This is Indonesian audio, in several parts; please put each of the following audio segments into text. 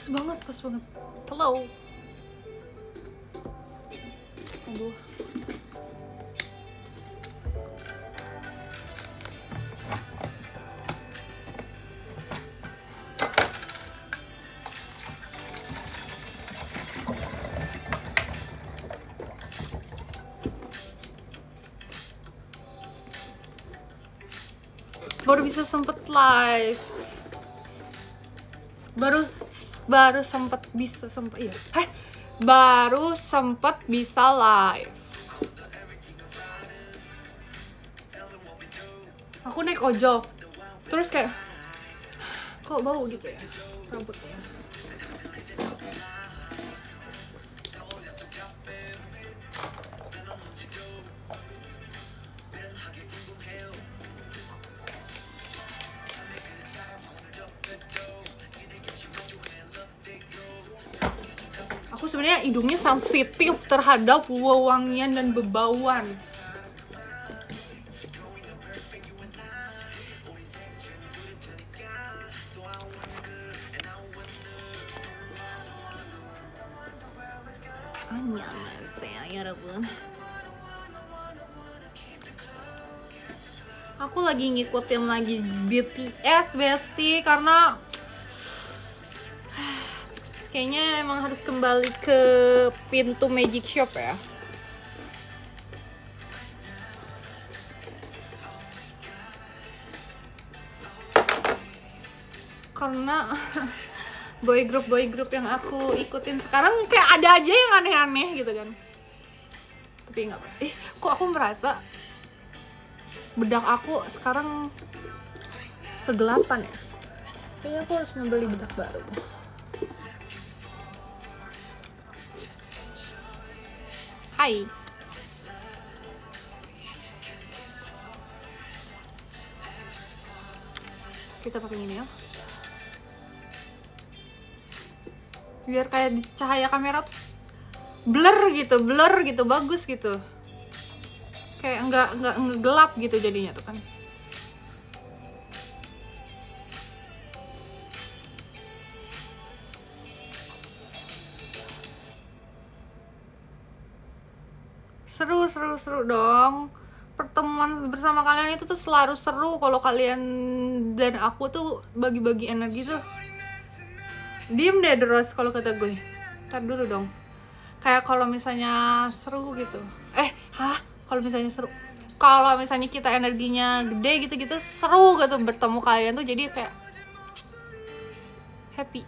banget, pas banget. Hello. Aduh. Baru bisa sempet live. Baru sempet iya. Baru sempet bisa live. Aku naik ojol. Terus kayak kok bau gitu ya rambutnya. Aku sebenarnya hidungnya sensitif terhadap wewangian dan bebauan. Aku lagi ngikutin lagi BTS Besti karena kayaknya emang harus kembali ke pintu Magic Shop ya. Karena boy group yang aku ikutin sekarang kayak ada aja yang aneh-aneh gitu kan. Tapi nggak, kok aku merasa bedak aku sekarang kegelapan ya. Kayaknya aku harus membeli bedak baru. Hai. Kita pakai ini ya. Biar kayak di cahaya kamera tuh blur gitu, bagus gitu. Kayak nggak gelap gitu jadinya tuh kan. Seru dong. Pertemuan bersama kalian itu tuh selalu seru kalau kalian dan aku tuh bagi-bagi energi tuh. Diem deh terus kalau kata gue. Ntar dulu dong. Kayak kalau misalnya seru gitu. Kalau misalnya kita energinya gede gitu-gitu seru gitu bertemu kalian tuh jadi kayak happy.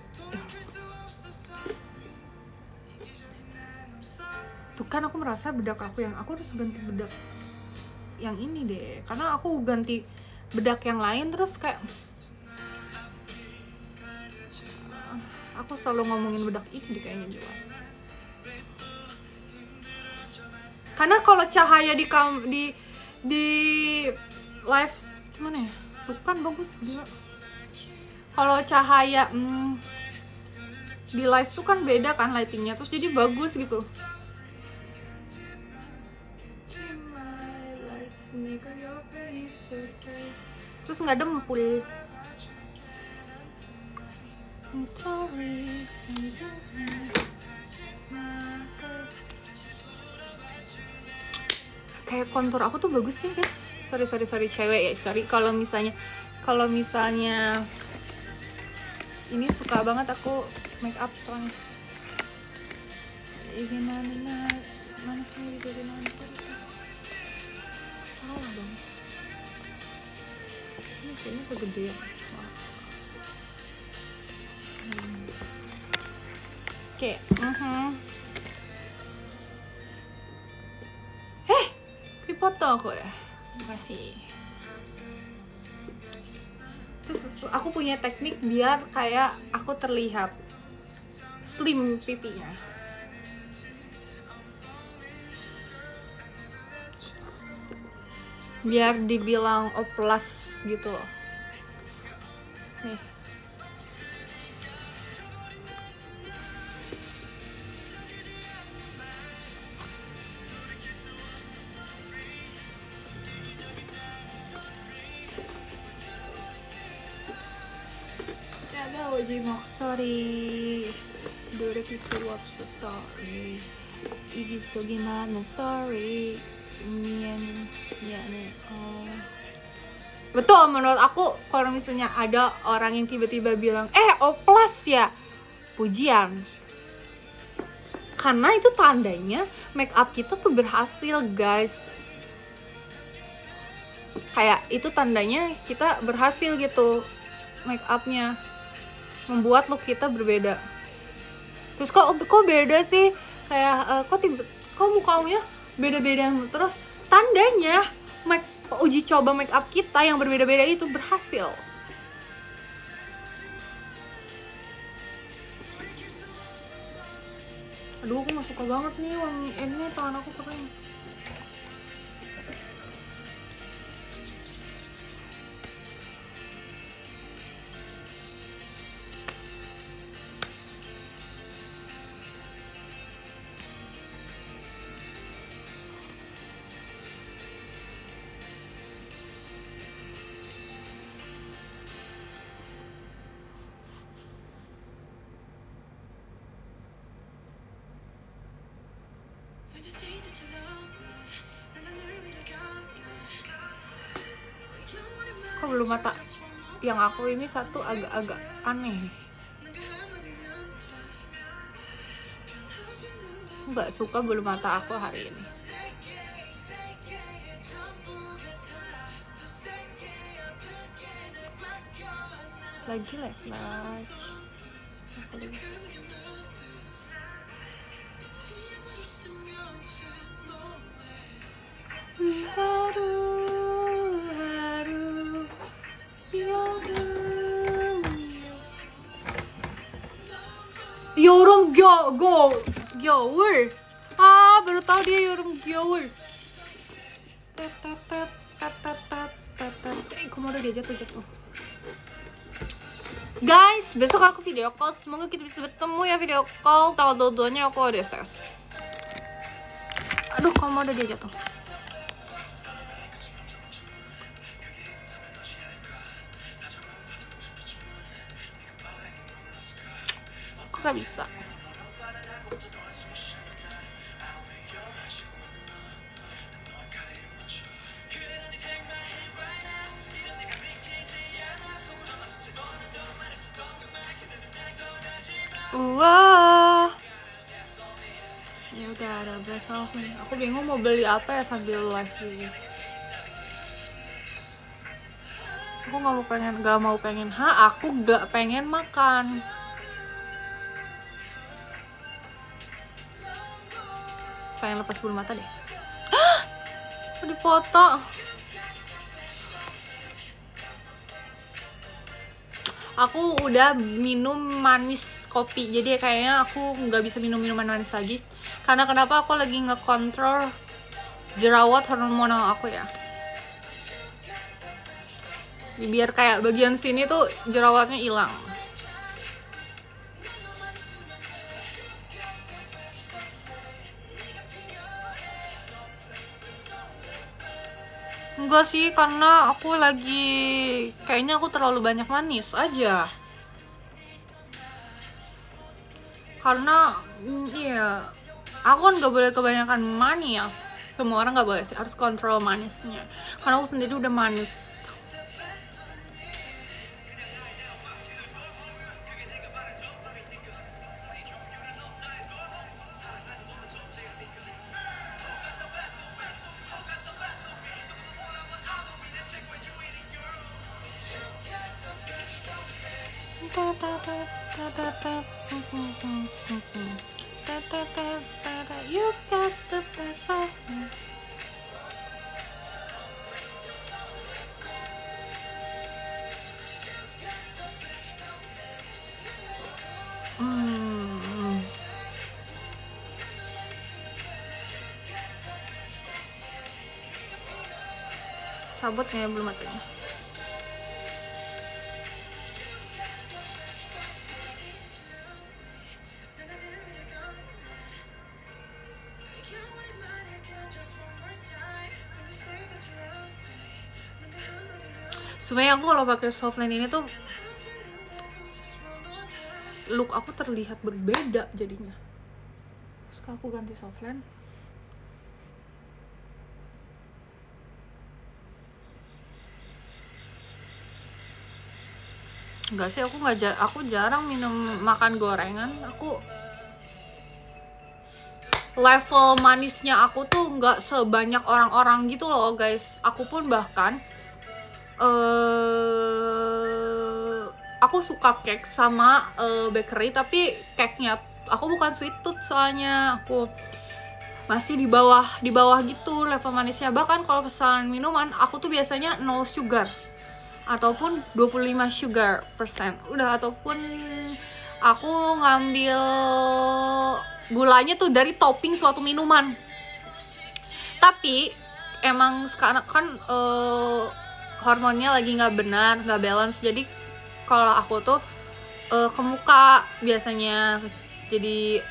Tuh kan aku merasa bedak aku harus ganti bedak yang ini deh. Karena aku ganti bedak yang lain terus kayak aku selalu ngomongin bedak ini kayaknya juga. Karena kalau cahaya di live mana ya? Bukan bagus gila. Kalau cahaya di live tuh kan beda kan lightingnya, terus jadi bagus gitu. Terus nggak dempul. Kayak kontur aku tuh bagus sih guys. Sorry cewek ya, sorry kalau misalnya ini suka banget aku make up soalnya. Mana sih salah dong. Ini kayaknya kegedean. Oke, dipoto aku ya. Makasih. Terus aku punya teknik biar kayak aku terlihat slim pipinya. Biar dibilang oplas gitu loh. Nih. Jimok, sorry. 노력이 수 없어서 이게 저기 나는 sorry miane. Betul, menurut aku kalau misalnya ada orang yang tiba-tiba bilang oplas ya, pujian, karena itu tandanya make up kita tuh berhasil guys. Kayak itu tandanya kita berhasil gitu make upnya, membuat look kita berbeda. Terus kok beda sih, kayak kok mukanya beda-beda, terus tandanya uji coba make up kita yang berbeda-beda itu berhasil. Aduh, aku gak suka banget nih wangi ini, tangan aku kering. Kok bulu mata yang aku ini satu agak-agak aneh. Nggak suka bulu mata aku hari ini. Lagi lash. 여름 겨울. 바로 tahu dia 여름 겨울. Kemana dia jatuh. Guys, besok aku video call. Semoga kita bisa bertemu ya, video call. Tanggal 22-nya aku ada STS. Aduh, kamu ada dia jatuh. Kok gak bisa? Wah, ya udah ada besok nih. Aku bingung mau beli apa ya sambil live ini. Aku gak mau pengen aku gak pengen makan. Pengen lepas bulu mata deh. Aku dipoto. Aku udah minum manis kopi, jadi kayaknya aku nggak bisa minum minuman manis lagi. Karena kenapa? Aku lagi ngekontrol jerawat hormonal aku ya. Biar kayak bagian sini tuh jerawatnya hilang. Enggak sih, karena aku kayaknya aku terlalu banyak manis aja. Karena iya, aku kan gak boleh kebanyakan manis. Semua orang gak boleh sih, harus kontrol manisnya. Karena aku sendiri udah manis. You got the best of me. Cabut ya belum matanya. Sebenarnya aku kalau pakai softline ini tuh look aku terlihat berbeda jadinya. Terus aku ganti softline. Enggak sih, aku jarang makan gorengan. Aku level manisnya aku tuh nggak sebanyak orang-orang gitu loh guys. Aku pun bahkan aku suka cake sama bakery, tapi cake-nya aku bukan sweet tooth, soalnya aku masih di bawah gitu level manisnya. Bahkan kalau pesan minuman aku tuh biasanya 0 sugar ataupun 25 sugar persen udah, ataupun aku ngambil gulanya tuh dari topping suatu minuman. Tapi emang sekarang kan hormonnya lagi nggak benar, nggak balance, jadi kalau aku tuh ke muka biasanya jadi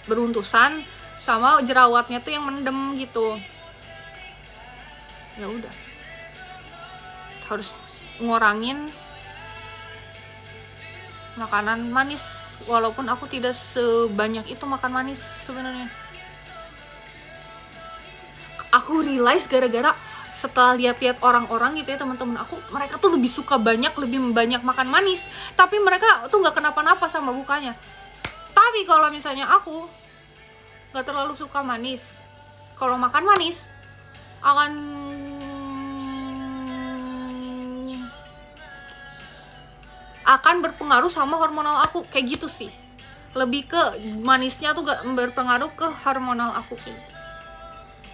beruntusan, sama jerawatnya tuh yang mendem gitu. Ya udah, harus ngurangin makanan manis, walaupun aku tidak sebanyak itu makan manis sebenarnya. Aku realize gara-gara setelah lihat-lihat orang-orang gitu ya, teman-teman aku, mereka tuh lebih banyak makan manis, tapi mereka tuh nggak kenapa-napa sama bukanya. Tapi kalau misalnya aku nggak terlalu suka manis, kalau makan manis akan berpengaruh sama hormonal aku, kayak gitu sih. Lebih ke manisnya tuh gak berpengaruh ke hormonal aku kayak gitu.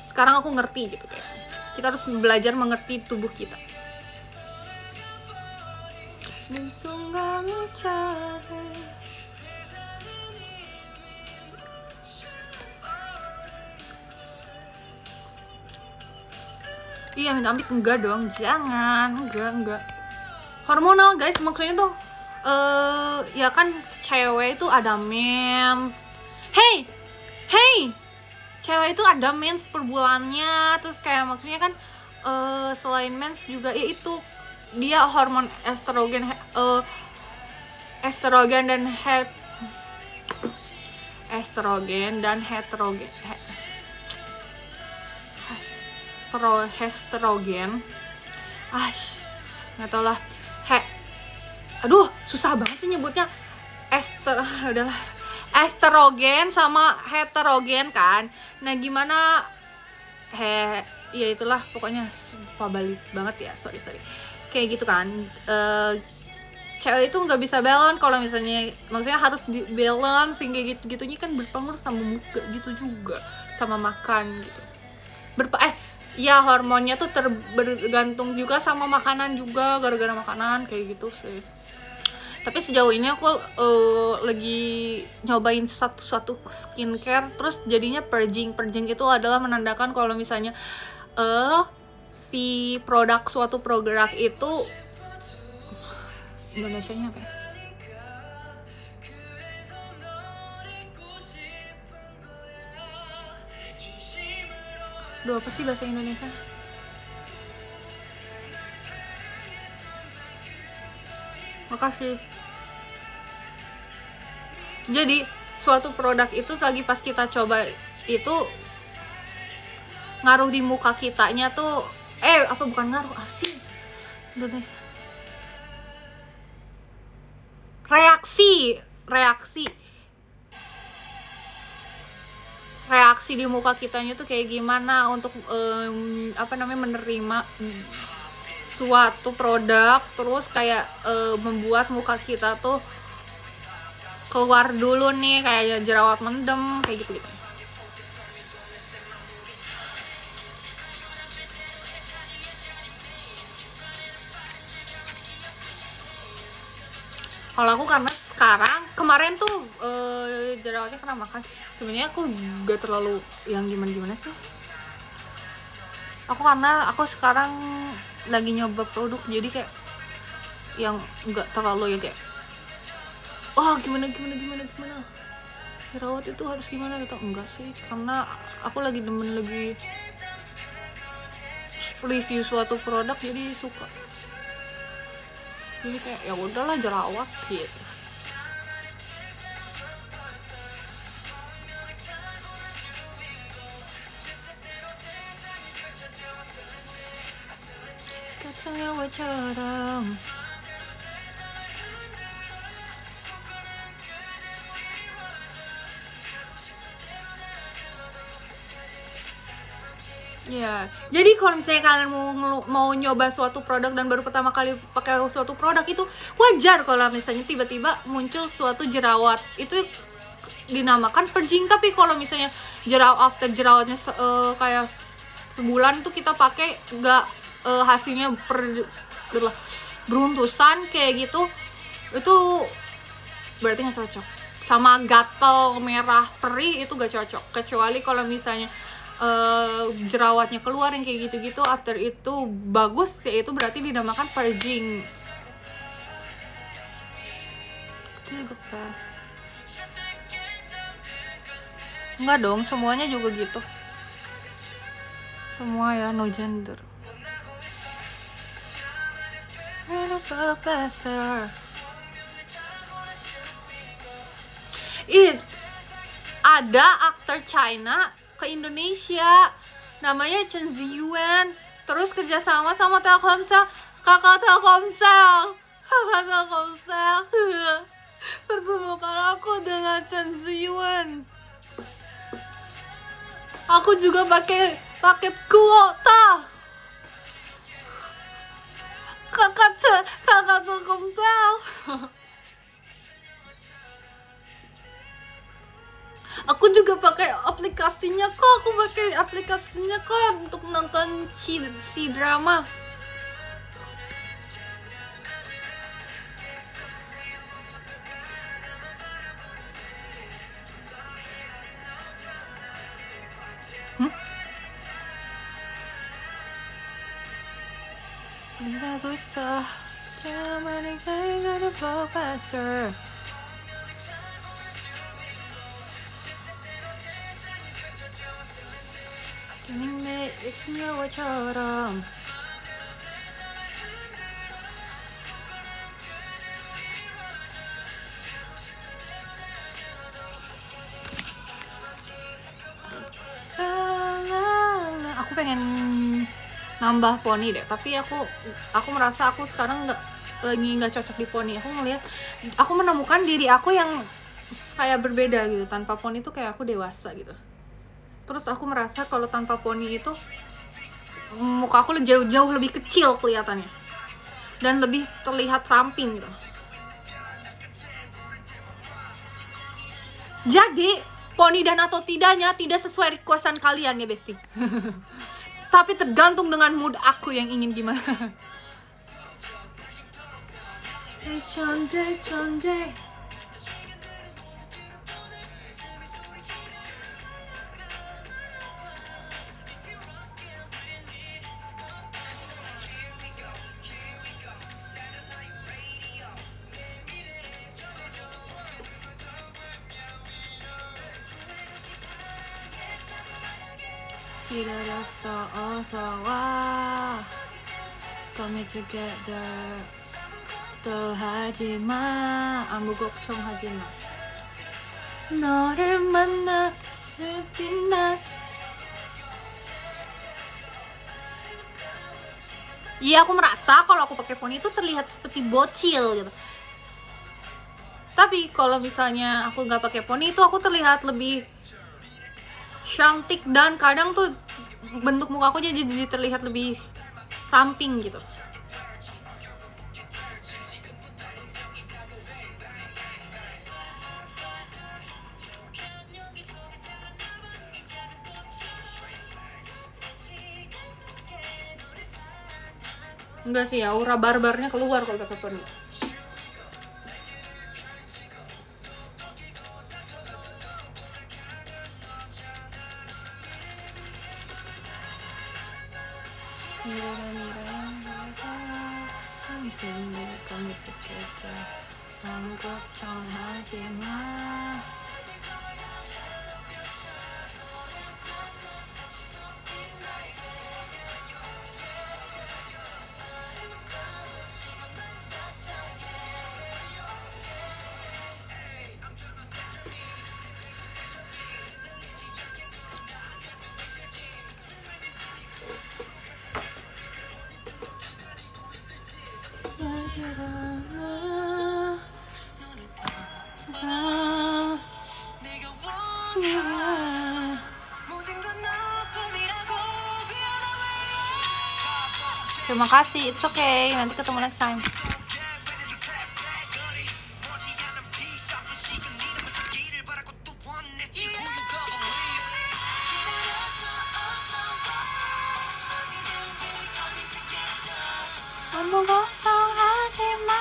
Sekarang aku ngerti gitu, kayak kita harus belajar mengerti tubuh kita. Iya, minta amit enggak dong, jangan, enggak. Hormonal guys, maksudnya tuh ya kan cewek itu ada mens. Hey, cewek itu ada mens per bulannya. Terus kayak maksudnya kan selain mens juga ya itu dia hormon estrogen dan estrogen. Nggak tau lah. Aduh, susah banget sih nyebutnya. Estrogen sama heterogen kan. Nah gimana, ya itulah pokoknya, lupa balik banget ya, sorry. Kayak gitu kan, cewek itu nggak bisa balance. Kalau misalnya, maksudnya harus di balance, sehingga gitu-gitunya kan berpengaruh sama muka gitu juga, sama makan gitu. Ya hormonnya tuh bergantung juga sama makanan juga, gara-gara makanan kayak gitu sih. Tapi sejauh ini aku lagi nyobain satu skincare, terus jadinya purging itu adalah menandakan kalau misalnya si suatu produk itu, Indonesianya apa? Apa sih bahasa Indonesia? Makasih. Jadi suatu produk itu lagi pas kita coba itu ngaruh di muka kitanya tuh, bukan ngaruh, apa sih Indonesia? Reaksi di muka kitanya tuh kayak gimana untuk menerima suatu produk, terus kayak membuat muka kita tuh keluar dulu nih kayak jerawat mendem kayak gitu. Kalau aku karena kemarin tuh jerawatnya karena makan. Sebenarnya aku gak terlalu yang gimana sih. Karena aku sekarang lagi nyoba produk, jadi kayak yang nggak terlalu ya kayak gimana jerawat itu harus gimana gitu, enggak sih. Karena aku lagi review suatu produk, jadi suka. Jadi kayak ya udahlah jerawat gitu. Katanya wajarang. Ya, jadi kalau misalnya kalian mau nyoba suatu produk dan baru pertama kali pakai suatu produk, itu wajar kalau misalnya tiba-tiba muncul suatu jerawat. Itu dinamakan purging. Tapi kalau misalnya jerawatnya kayak sebulan tuh kita pakai nggak hasilnya beruntusan kayak gitu, itu berarti nggak cocok. Sama gatal merah perih itu gak cocok, kecuali kalau misalnya jerawatnya keluar yang kayak gitu-gitu, after itu bagus, ya itu berarti dinamakan purging. Enggak dong, semuanya juga gitu. Semua ya, no gender. Ada aktor China ke Indonesia, namanya Chen Ziyuan, terus kerjasama sama Telkomsel, kakak Telkomsel. Pertemukan aku dengan Chen Ziyuan. Aku juga pakai paket kuota. Kakak Telkomsel. Aku juga pakai aplikasinya kok. Untuk nonton si drama. Tidak usah, jangan ada blockbuster. Ini senyawa처럼. Aku pengen nambah poni deh, tapi aku merasa aku sekarang nggak cocok di poni. Aku menemukan diri aku yang kayak berbeda gitu. Tanpa poni itu kayak aku dewasa gitu. Terus aku merasa kalau tanpa poni itu muka aku jauh lebih kecil kelihatannya dan lebih terlihat ramping gitu. Jadi poni dan atau tidaknya tidak sesuai requestan kalian ya besti. Tapi tergantung dengan mood aku yang ingin gimana. Conje. 기다렸어 어서 와 Come together 또 하지마 아무 걱정하지마 너를 만나 빛나. Iya, aku merasa kalau aku pakai poni itu terlihat seperti bocil gitu. Tapi kalau misalnya aku nggak pakai poni itu aku terlihat lebih cantik dan kadang tuh bentuk muka aku jadi terlihat lebih samping gitu. Enggak sih, aura barbarnya keluar kalau pakai poni. 아무 걱정하지마. Terima kasih, it's okay. Nanti ketemu next time. 너무 걱정하지 마.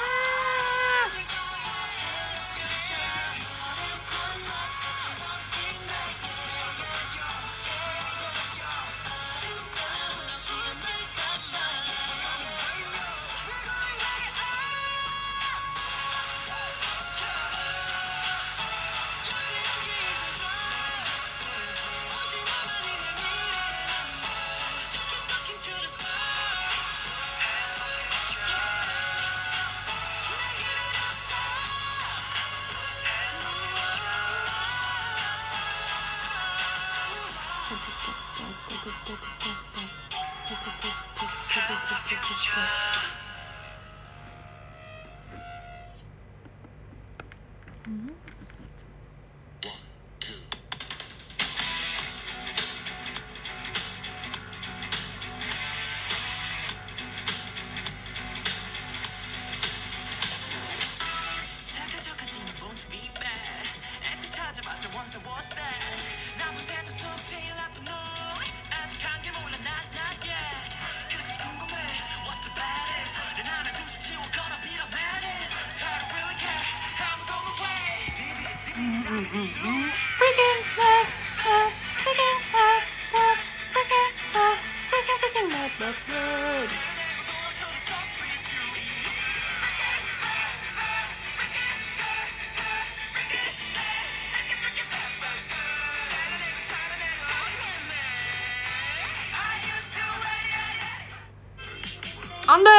안 돼!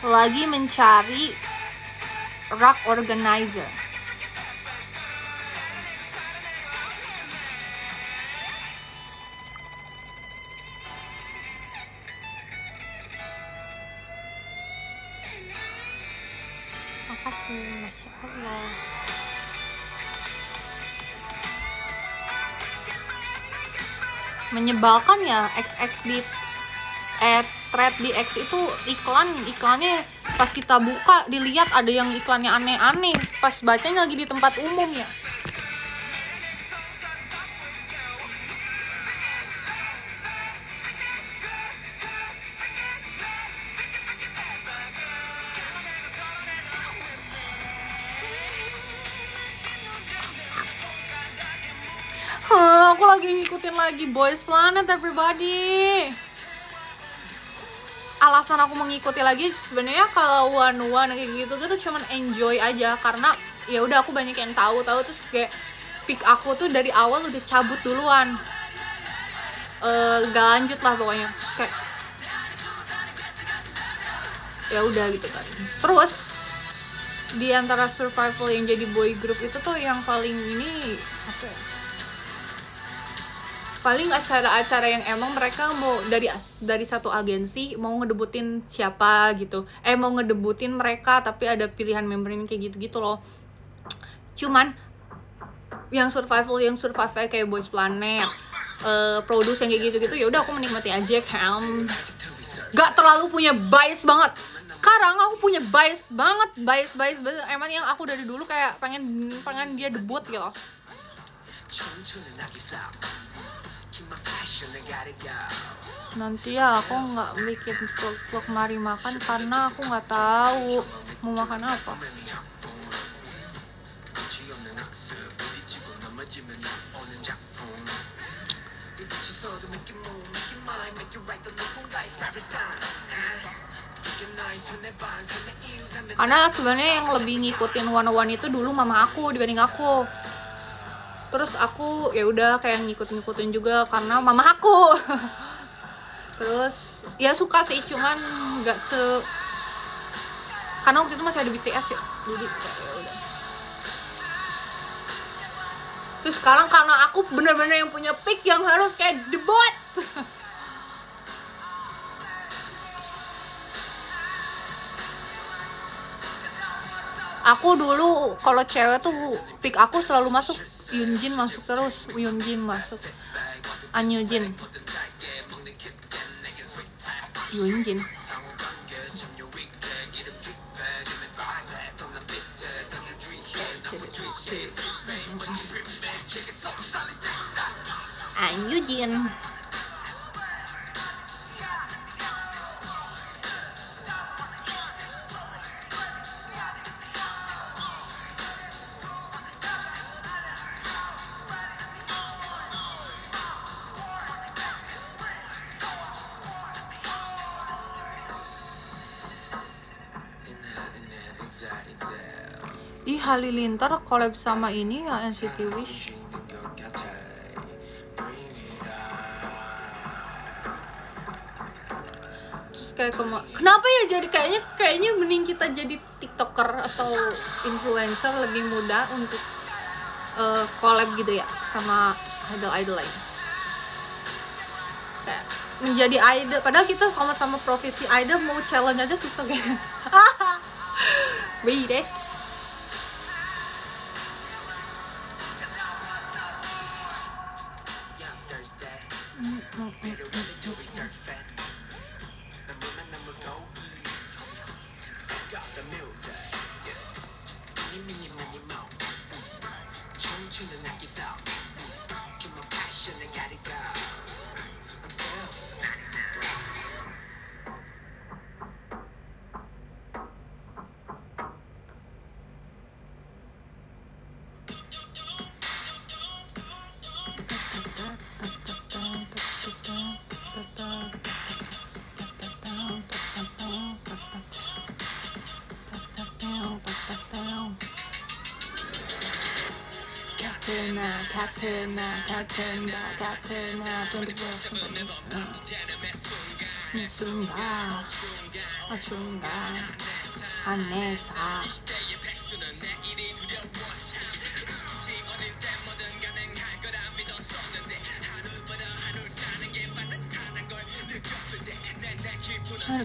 Lagi mencari rock organizer. Makasih, Masya Allah. Menyebalkan ya, XX di thread di X itu iklannya pas kita buka dilihat ada yang iklannya aneh-aneh, pas bacanya lagi di tempat umum ya. Aku lagi ngikutin lagi Boys Planet everybody. Alasan aku mengikuti lagi sebenarnya kalau one kayak gitu cuman enjoy aja, karena ya udah aku banyak yang tahu terus kayak pick aku tuh dari awal udah cabut duluan, gak lanjut lah pokoknya. Terus kayak ya udah gitu kan. Terus di antara survival yang jadi boy group itu tuh yang paling ini apa ya? Paling acara-acara yang emang mereka mau dari satu agensi mau ngedebutin siapa gitu, mau ngedebutin mereka tapi ada pilihan membernya kayak gitu loh. Cuman yang survival kayak Boys Planet, produce yang kayak gitu ya udah aku menikmati aja kan, gak terlalu punya bias banget. Sekarang aku punya bias banget. Emang yang aku dari dulu kayak pengen dia debut gitu loh. Nanti ya aku nggak bikin vlog mari makan karena aku nggak tahu mau makan apa. Karena sebenarnya yang lebih ngikutin 101 itu dulu mama aku dibanding aku. Terus aku ya udah kayak ngikut-ngikutin juga karena mama aku. Terus ya suka sih, cuman nggak karena waktu itu masih ada BTS ya, jadi ya udah. Terus sekarang karena aku bener-bener yang punya pick yang harus kayak debut. Aku dulu kalau cewek tuh pick aku selalu masuk Yoonjin, masuk terus Yoonjin masuk, Anyujin, Yoonjin. Anyujin. Ih, Halilintar collab sama ini ya, NCT Wish. Terus kayak kenapa ya jadi kayaknya mending kita jadi TikToker atau influencer lebih mudah untuk collab gitu ya sama idol-idol lain. Kayak menjadi idol, padahal kita sama-sama profesi idol, mau challenge aja susah kayak. Beda deh. Katena 24/7 Achunga Aneta.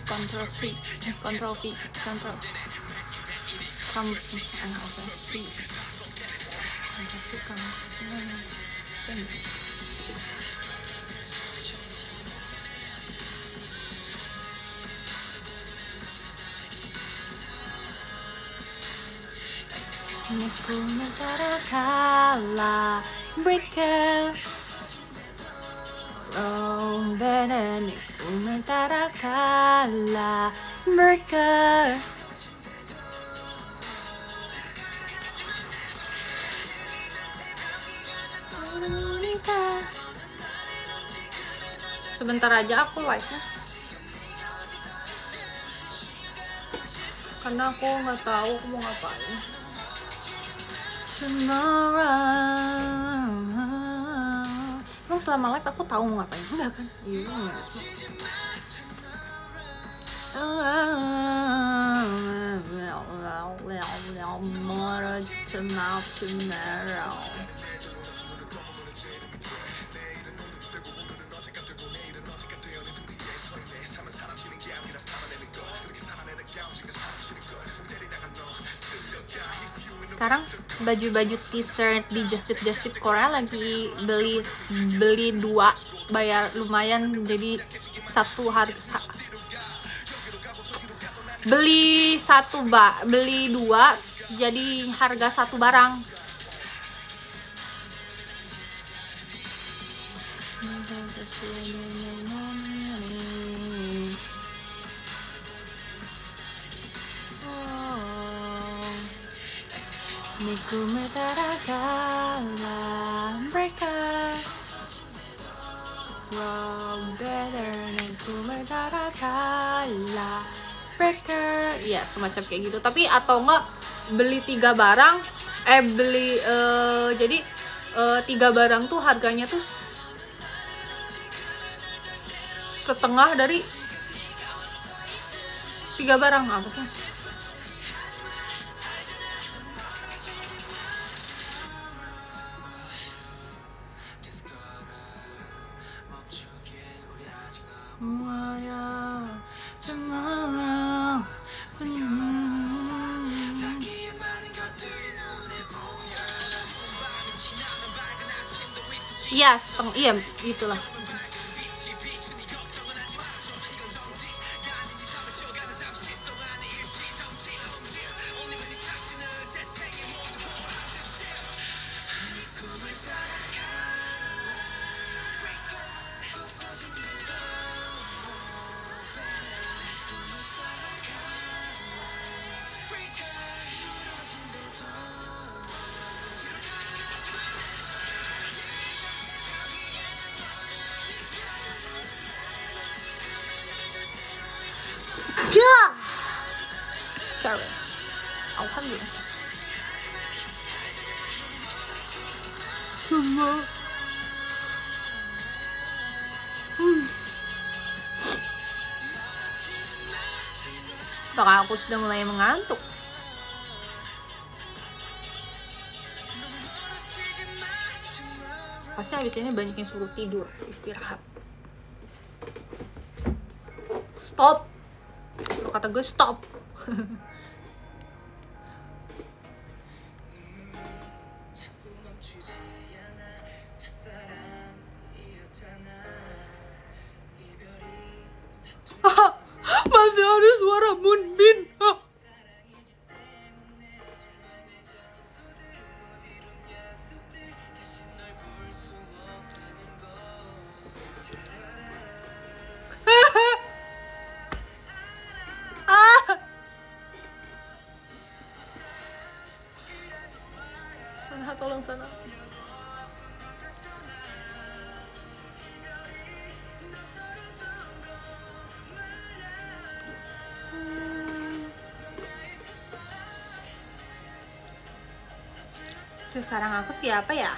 Control C, Control V, Control Niku kala breaker Oh bener niku kala breaker. Sebentar aja aku live-nya, karena aku nggak tahu aku mau ngapain. Emang selama live aku tahu mau ngapain? Enggak kan? Iya. Sekarang baju-baju t-shirt di Just Tip Korea lagi beli 2 bayar lumayan, jadi satu harga beli 2 jadi harga 1 barang. Niku kala breaker Wow, better than Kumerdaratala Breaker. Ya semacam kayak gitu. Tapi atau enggak beli 3 barang, jadi 3 barang tuh harganya tuh setengah dari 3 barang. Apa sih? Iya, iya itulah. Sorry. Alhamdulillah. Cuma apakah aku sudah mulai mengantuk? Pasti habis ini banyak yang suruh tidur, istirahat. Stop. Lo kata gue stop. Masih ada suara Moonbin. Sana, tolong sana. Cesarang aku siapa ya?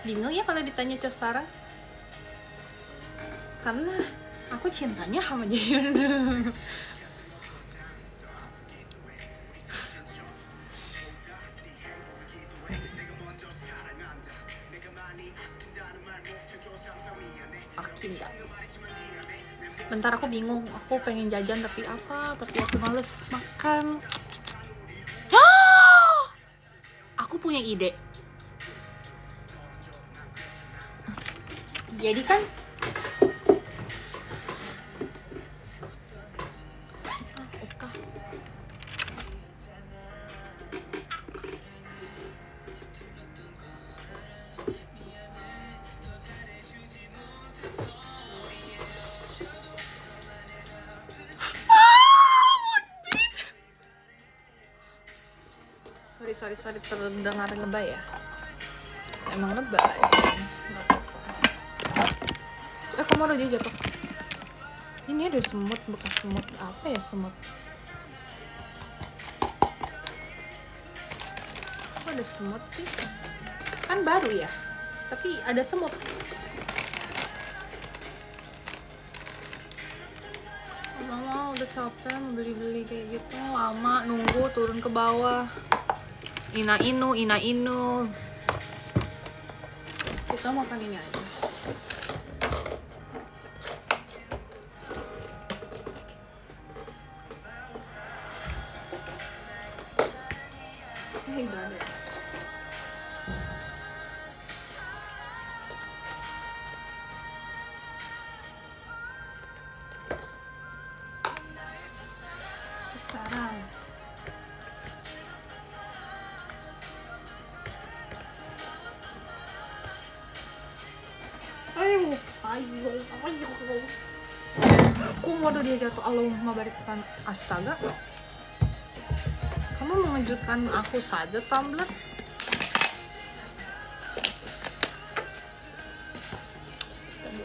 Bingung ya kalau ditanya Cesarang. Karena aku cintanya sama Jaehyun. Bentar, aku bingung. Aku pengen jajan tapi apa? Tapi aku males makan. Aku punya ide. Jadi kan sorry terdengar lebay ya. Emang lebay. Kemana dia jatuh? Ini ada semut, bekas semut. Apa ya semut? Kok ada semut sih? Kan baru ya, tapi ada semut. Mama udah capek mau beli-beli kayak gitu, lama nunggu turun ke bawah. Ina inu. Kita makan ini aja. Ini berada. Sekarang. Ayo. Kok mau dia jatuh? Allahumma barikkan. Astaga. Kamu mengejutkan aku saja, Tumblr.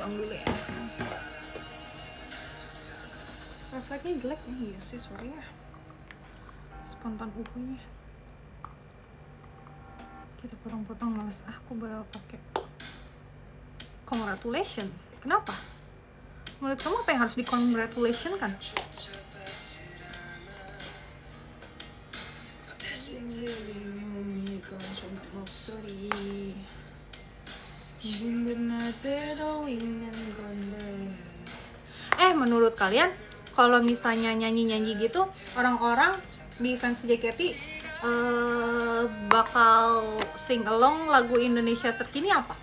potong dulu ya. Refleksnya jelek nih, iya sih, sorry ya. Spontan uhunya. Kita potong-potong, males aku baru pakai. Congratulations. Kenapa? Menurut kamu apa yang harus di-congratulation kan? Menurut kalian kalau misalnya nyanyi-nyanyi gitu, orang-orang di fans JKT bakal sing along lagu Indonesia terkini apa?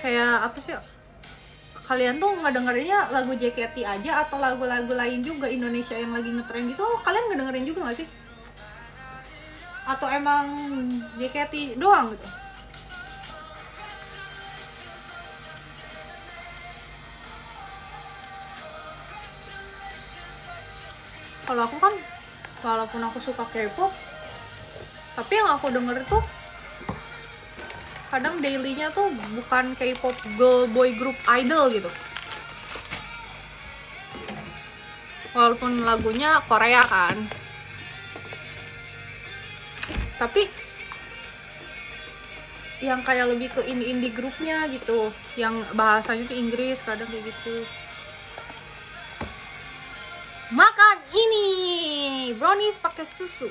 Kayak apa sih? Kalian tuh ngedengerinnya lagu JKT aja atau lagu-lagu lain juga Indonesia yang lagi ngetrend gitu? Kalian ngedengerin juga gak sih? Atau emang JKT doang gitu? Kalau aku kan, walaupun aku suka K-pop, tapi yang aku denger tuh kadang dailynya tuh bukan K-pop girl boy group idol gitu. Walaupun lagunya Korea kan, tapi yang kayak lebih ke indie grupnya gitu, yang bahasanya tuh Inggris kadang kayak gitu. Makan ini brownies pakai susu.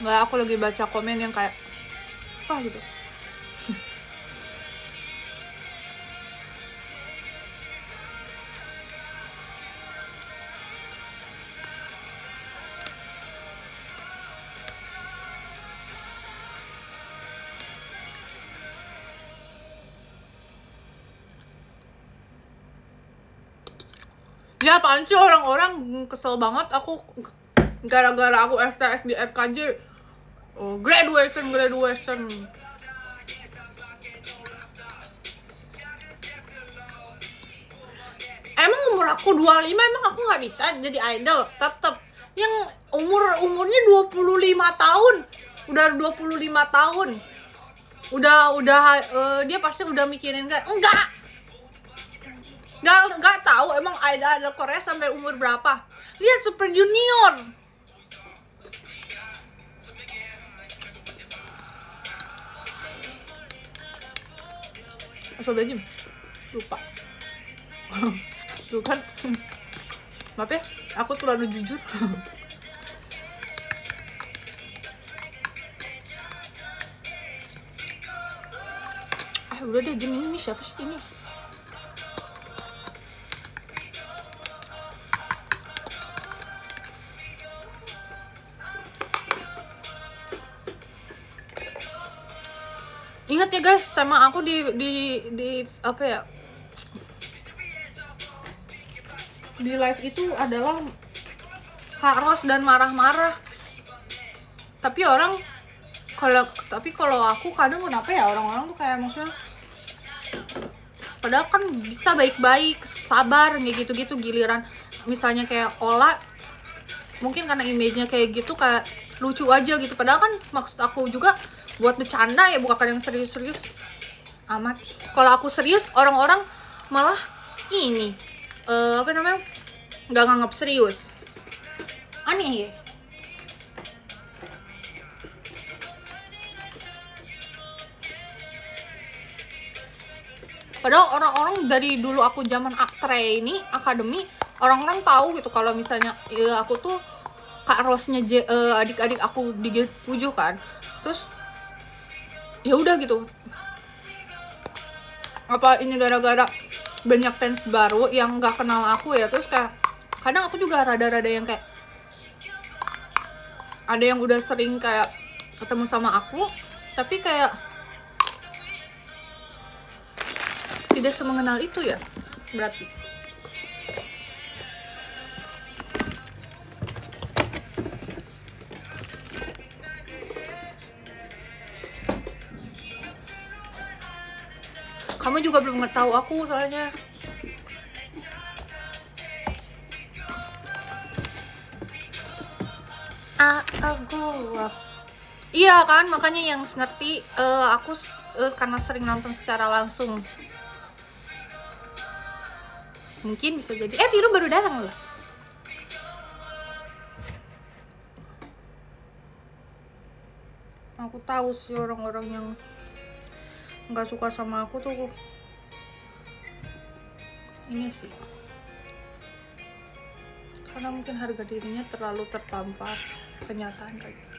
Nggak, aku lagi baca komen yang kayak apa gitu. Ya apaan sih orang-orang, kesel banget aku gara-gara aku STS di RKJ. Oh, graduation. Emang umur aku 25, emang aku nggak bisa jadi idol? Tetep yang umurnya 25 tahun. Udah 25 tahun. Dia pasti udah mikirin kan? Enggak tahu emang idol Korea sampai umur berapa. Lihat Super Junior. Sobat Jim, lupa. Tuh kan. Maaf ya, aku terlalu jujur. Udah deh, Jim, ini siapa sih ini? Ingat ya guys, tema aku di apa ya, di live itu adalah Kak Ros dan marah-marah. Tapi kalau aku kadang kenapa ya orang-orang tuh kayak maksudnya, padahal kan bisa baik-baik, sabar kayak gitu-gitu, giliran misalnya kayak Ola mungkin karena image-nya kayak gitu kayak lucu aja gitu, padahal kan maksud aku juga buat bercanda ya, bukan yang serius-serius amat. Kalau aku serius, orang-orang malah ini apa namanya, nggak nganggap serius. Aneh ya. Padahal orang-orang dari dulu aku zaman aktre ini, akademi, orang-orang tahu gitu kalau misalnya ya aku tuh Kak Rosnya adik-adik aku di Pujo kan. Terus ya udah gitu. Apa ini gara-gara banyak fans baru yang nggak kenal aku ya, terus kayak kadang aku juga rada-rada yang kayak ada yang udah sering kayak ketemu sama aku tapi kayak tidak semengenal itu ya berarti. Kamu juga belum tahu aku soalnya. Iya kan, makanya yang ngerti aku karena sering nonton secara langsung. Mungkin bisa jadi. Biru baru datang loh. Aku tahu sih orang-orang yang nggak suka sama aku tuh ini sih, karena mungkin harga dirinya terlalu tertampar kenyataan kayak gitu.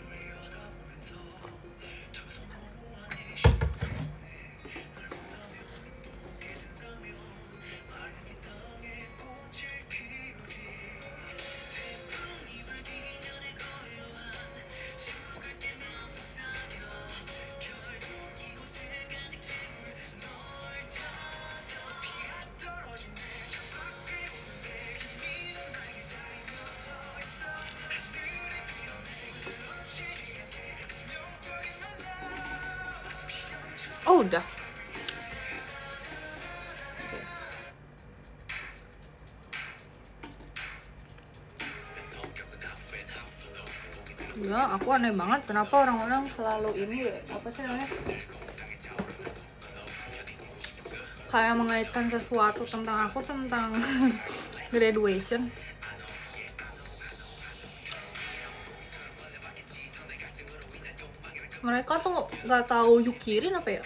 Oh udah. Ya, aku aneh banget kenapa orang-orang selalu ini apa sih namanya, kayak mengaitkan sesuatu tentang aku, tentang graduation. Mereka tuh nggak tahu Yukirin apa ya,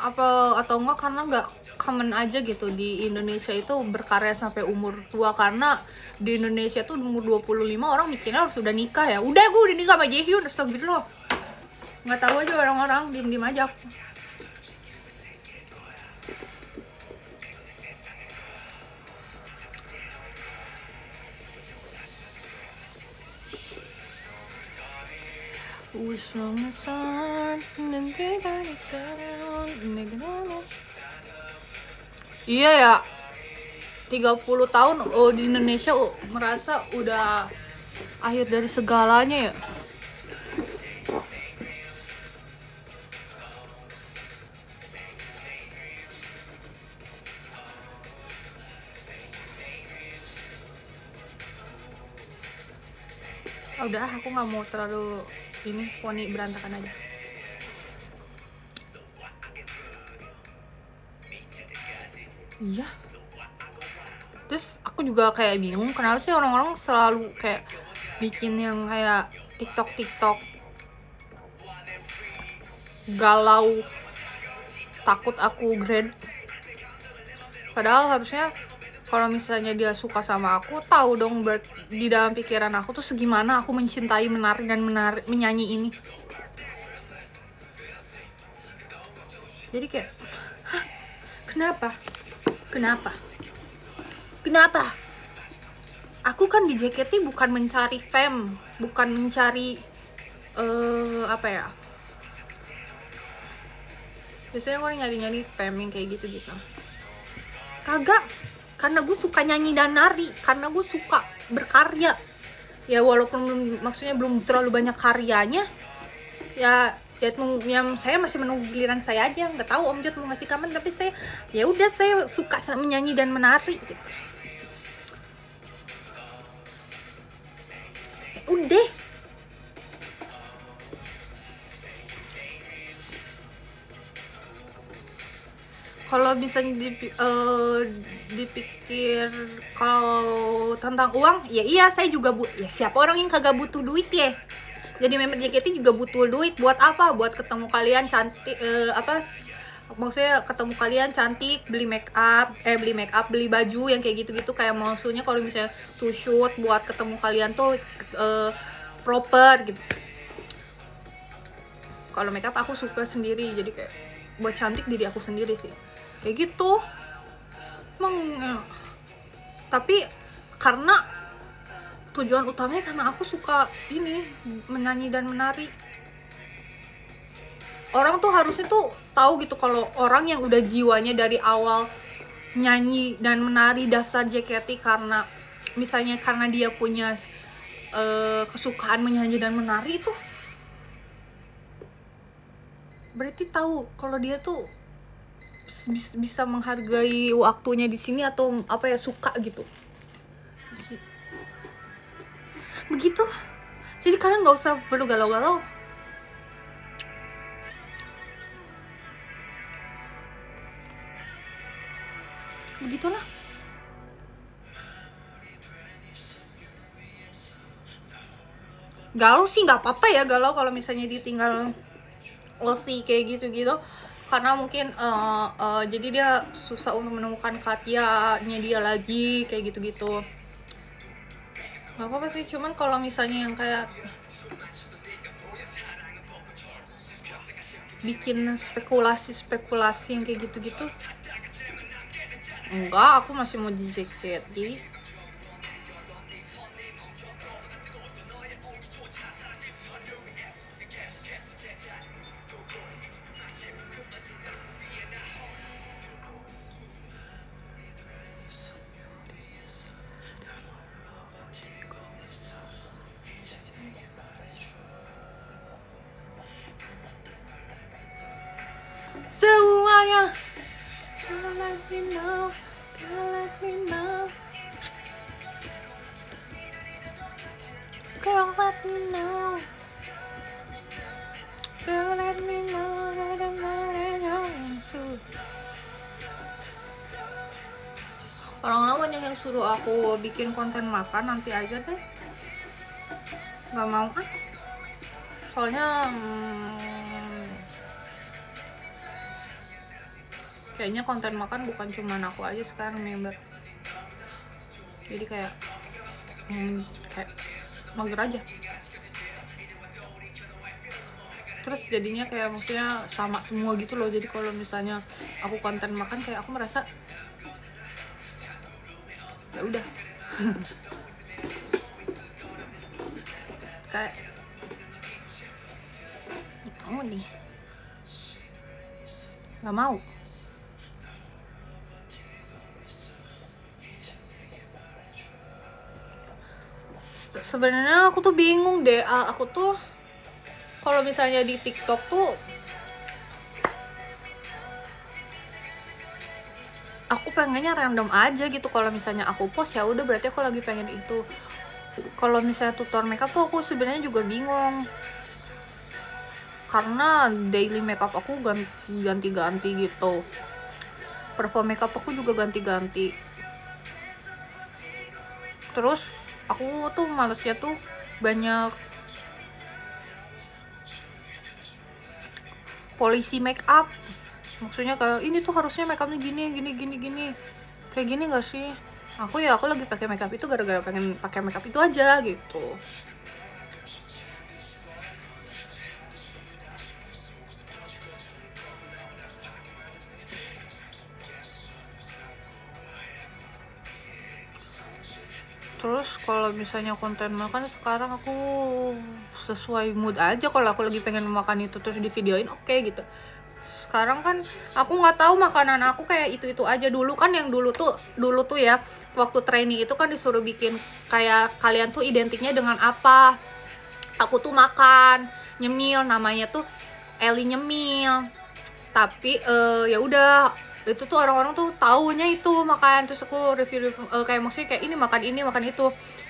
apa atau enggak karena nggak common aja gitu di Indonesia itu berkarya sampai umur tua, karena di Indonesia tuh umur 25 orang mikirnya harus sudah nikah ya. Udah gue udah nikah sama Jaehyun, gitu loh. Nggak tahu aja orang-orang, diem-diem aja. Iya ya, 30 tahun di Indonesia merasa udah akhir dari segalanya ya. Udah, aku nggak mau terlalu ini poni berantakan aja. Iya. Terus aku juga kayak bingung kenapa sih orang-orang selalu kayak bikin yang kayak TikTok galau, takut aku grade. Padahal harusnya kalau misalnya dia suka sama aku, tahu dong di dalam pikiran aku tuh segimana aku mencintai, menari dan menyanyi ini. Jadi kayak, hah? Kenapa? Aku kan di JKT bukan mencari fame, bukan mencari apa ya, Biasanya gue nyari-nyari spamming kayak gitu-gitu. Kagak, karena gue suka nyanyi dan nari, karena gue suka berkarya. Ya walaupun maksudnya belum terlalu banyak karyanya, ya saya masih menunggu giliran saya aja. Nggak tahu Om Jod mau ngasih kapan, tapi saya ya udah, saya suka menyanyi dan menari gitu. Ya udah. Kalau bisa dipikir kalau tentang uang, ya iya saya juga ya siapa orang yang kagak butuh duit ya. Jadi member JKT juga butuh duit buat apa? Buat ketemu kalian cantik, maksudnya ketemu kalian cantik, beli make up, beli baju yang kayak gitu-gitu, kayak maksudnya kalau misalnya to shoot buat ketemu kalian tuh proper gitu. Kalau make up aku suka sendiri, jadi kayak buat cantik diri aku sendiri sih, kayak gitu. Tapi karena tujuan utamanya karena aku suka ini, menyanyi dan menari. Orang tuh harusnya tuh tahu gitu, kalau orang yang udah jiwanya dari awal nyanyi dan menari daftar JKT karena misalnya karena dia punya kesukaan menyanyi dan menari, itu berarti tahu kalau dia tuh bisa menghargai waktunya di sini atau apa ya, suka gitu. Begitu. Jadi kalian nggak usah perlu galau-galau. Begitulah. Galau sih nggak apa-apa ya, galau kalau misalnya ditinggal Osi kayak gitu-gitu, karena mungkin jadi dia susah untuk menemukan Katya-nya dia lagi kayak gitu-gitu. Gak apa-apa sih, cuman kalau misalnya yang kayak bikin spekulasi yang kayak gitu-gitu, enggak, aku masih mau di JKT. Semuanya, girl let me know, girl let me know, girl let me know, girl let me know, orang-orang banyak yang suruh aku bikin konten makan, nanti aja deh, nggak mau kan, soalnya kayaknya konten makan bukan cuma aku aja sekarang member, jadi kayak mager aja, terus jadinya kayak maksudnya sama semua gitu loh. Jadi kalau misalnya aku konten makan, kayak aku merasa ya udah kayak mau nih, nggak mau. Sebenarnya aku tuh bingung deh, aku tuh kalau misalnya di TikTok tuh aku pengennya random aja gitu. Kalau misalnya aku post, ya udah berarti aku lagi pengen itu. Kalau misalnya tutor makeup tuh aku sebenarnya juga bingung, karena daily makeup aku ganti-ganti gitu, perform makeup aku juga ganti-ganti. Terus aku tuh malesnya tuh banyak polisi makeup, maksudnya kayak ini tuh harusnya makeupnya gini, kayak gini nggak sih? Aku lagi pakai makeup itu gara-gara pengen pakai makeup itu aja gitu. Terus kalau misalnya konten makan, sekarang aku sesuai mood aja. Kalau aku lagi pengen makan itu terus di videoin, oke gitu. sekarang kan aku nggak tahu makanan aku kayak itu aja. Dulu kan yang dulu tuh ya waktu training itu kan disuruh bikin kayak kalian tuh identiknya dengan apa. Aku tuh makan nyemil, namanya tuh Eli nyemil. Tapi ya udah, itu tuh orang-orang tuh taunya itu makan. Terus aku review kayak maksudnya kayak ini makan itu.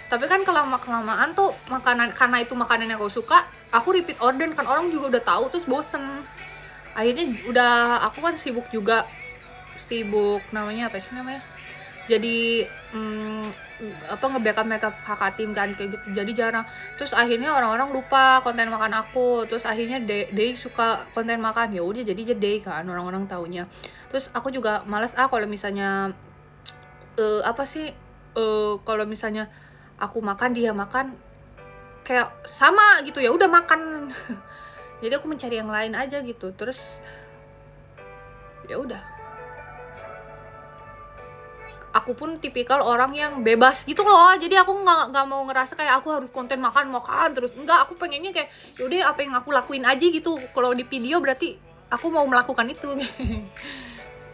Tapi kan kelamaan tuh makanan, karena itu makanan yang aku suka, aku repeat order kan, orang juga udah tahu, terus bosen. Akhirnya udah, aku kan sibuk namanya apa sih namanya, jadi nge-backup kakak tim kan kayak gitu, jadi jarang. Terus akhirnya orang-orang lupa konten makan aku. Terus akhirnya Day suka konten makan, ya udah jadi Day kan, orang-orang taunya. Terus aku juga males kalau misalnya kalau misalnya aku makan dia makan kayak sama gitu, ya udah makan. Jadi aku mencari yang lain aja gitu. Terus ya udah, aku pun tipikal orang yang bebas gitu loh. Jadi aku nggak mau ngerasa kayak aku harus konten makan terus. Enggak, aku pengennya kayak yaudah apa yang aku lakuin aja gitu. Kalau di video berarti aku mau melakukan itu.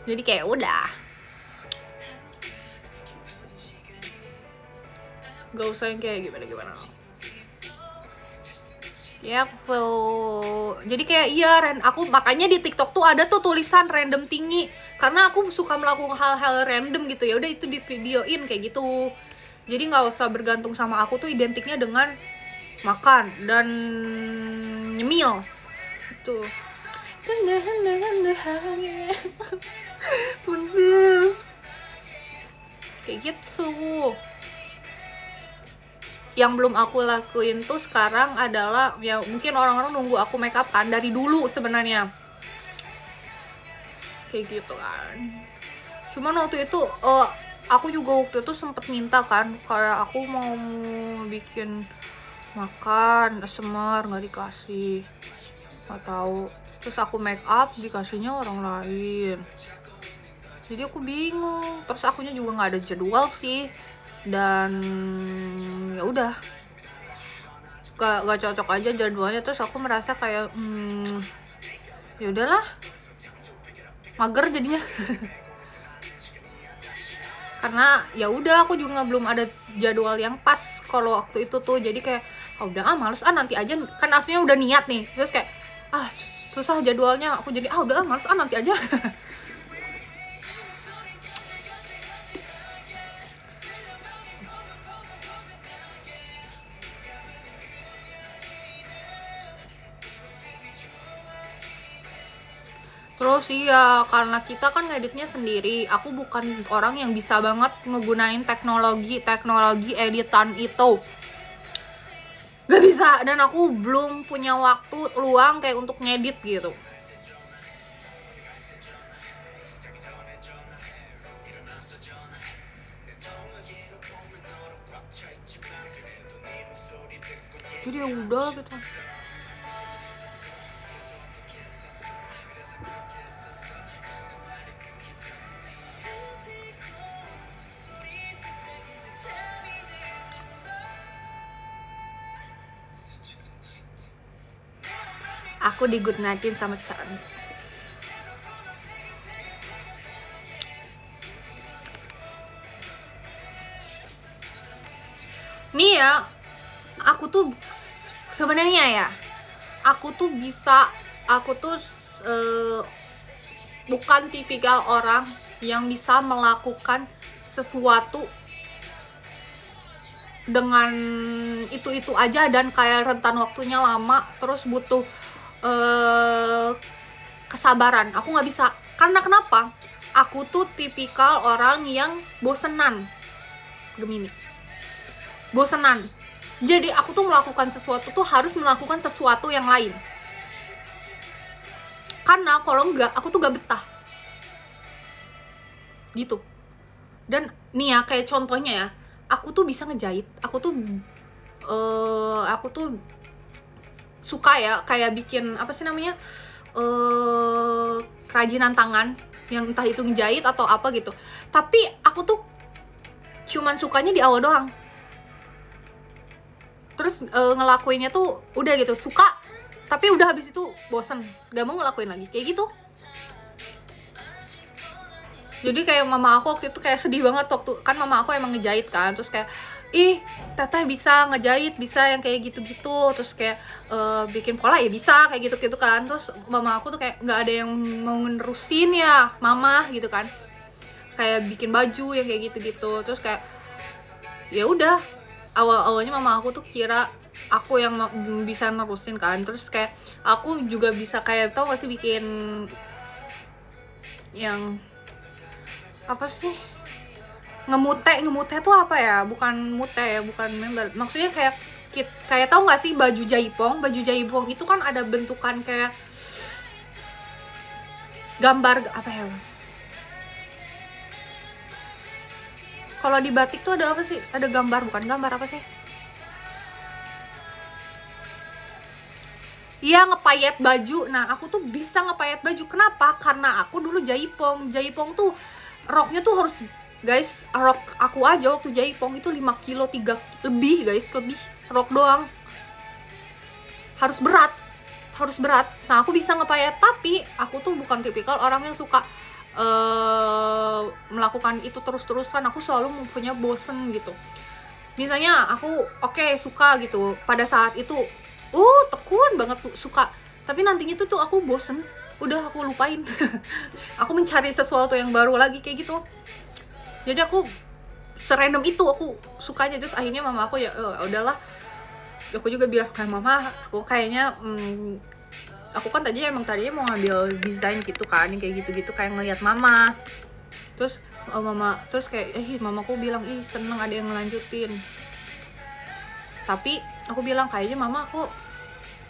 Jadi kayak udah, gak usah yang kayak gimana ya. Jadi kayak aku makanya di TikTok tuh ada tuh tulisan random tinggi, karena aku suka melakukan hal-hal random gitu. Ya udah, itu di videoin kayak gitu. Jadi nggak usah bergantung sama aku tuh identiknya dengan makan dan nyemil itu. Kayak gitu. Yang belum aku lakuin tuh sekarang adalah, ya mungkin orang-orang nunggu aku make up kan dari dulu sebenarnya, kayak gitu kan. Cuman waktu itu aku juga waktu itu sempet minta kan, kayak aku mau bikin makan ASMR, nggak dikasih, nggak tahu. Terus aku make up dikasihnya orang lain, jadi aku bingung. Terus akunya juga nggak ada jadwal sih, dan ya udah gak cocok aja jadwalnya. Terus aku merasa kayak ya udahlah, mager jadinya. Karena ya udah, aku juga belum ada jadwal yang pas kalau waktu itu tuh. Jadi kayak udah males nanti aja, kan aslinya udah niat nih. Terus kayak susah jadwalnya, aku jadi udah males nanti aja. Terus iya, karena kita kan ngeditnya sendiri, aku bukan orang yang bisa banget ngegunain teknologi editan itu. Gak bisa, dan aku belum punya waktu luang kayak untuk ngedit gitu. Jadi ya udah gitu. Aku di good nightin sama Chan. Nih ya, aku tuh sebenarnya ya, aku tuh bukan tipikal orang yang bisa melakukan sesuatu dengan itu aja dan kayak rentan waktunya lama, terus butuh kesabaran. Aku nggak bisa. Karena kenapa? Aku tuh tipikal orang yang bosenan. Gemini, bosenan. Jadi aku tuh melakukan sesuatu tuh harus melakukan sesuatu yang lain. Karena kalau enggak, aku tuh gak betah gitu. Dan nih ya, kayak contohnya ya, aku tuh bisa ngejahit. Aku tuh suka ya, kayak bikin apa sih namanya, kerajinan tangan, yang entah itu ngejahit atau apa gitu. Tapi aku tuh cuman sukanya di awal doang. Terus ngelakuinnya tuh udah gitu, suka, tapi udah habis itu bosen, gak mau ngelakuin lagi, kayak gitu. Jadi kayak mama aku waktu itu kayak sedih banget waktu kan mama aku emang ngejahit kan, terus kayak ih teteh bisa ngejahit, bisa yang kayak gitu-gitu, terus kayak bikin pola ya bisa kayak gitu-gitu kan. Terus mama aku tuh kayak nggak ada yang mau nerusin ya mama gitu kan, kayak bikin baju yang kayak gitu-gitu. Terus kayak ya udah, awalnya mama aku tuh kira aku yang bisa nerusin kan. Terus kayak aku juga bisa kayak tau gak sih bikin yang apa sih, ngemute tuh apa ya, bukan mute ya, bukan member, maksudnya kayak tau gak sih baju jaipong itu kan ada bentukan kayak gambar apa ya, kalau di batik tuh ada apa sih, ada gambar, bukan gambar apa sih, iya ngepayet baju. Nah aku tuh bisa ngepayet baju, kenapa? Karena aku dulu jaipong tuh roknya tuh harus, guys, rok aku aja waktu jaipong itu 5 kilo 3 lebih guys, lebih rok doang, harus berat. Nah aku bisa ngepayet, tapi aku tuh bukan tipikal orang yang suka melakukan itu terus-terusan. Aku selalu punya bosen gitu. Misalnya aku suka gitu pada saat itu, tekun banget tuh suka, tapi nantinya tuh aku bosen, udah aku lupain. Aku mencari sesuatu yang baru lagi kayak gitu. Jadi aku serandom itu aku sukanya. Terus akhirnya mama aku ya udahlah, aku juga bilang kayak mama, aku kayaknya aku kan tadinya mau ngambil desain gitu kan, kayak gitu-gitu, kayak ngeliat mama. Terus terus kayak mamaku bilang seneng ada yang ngelanjutin. Tapi aku bilang kayaknya mama, aku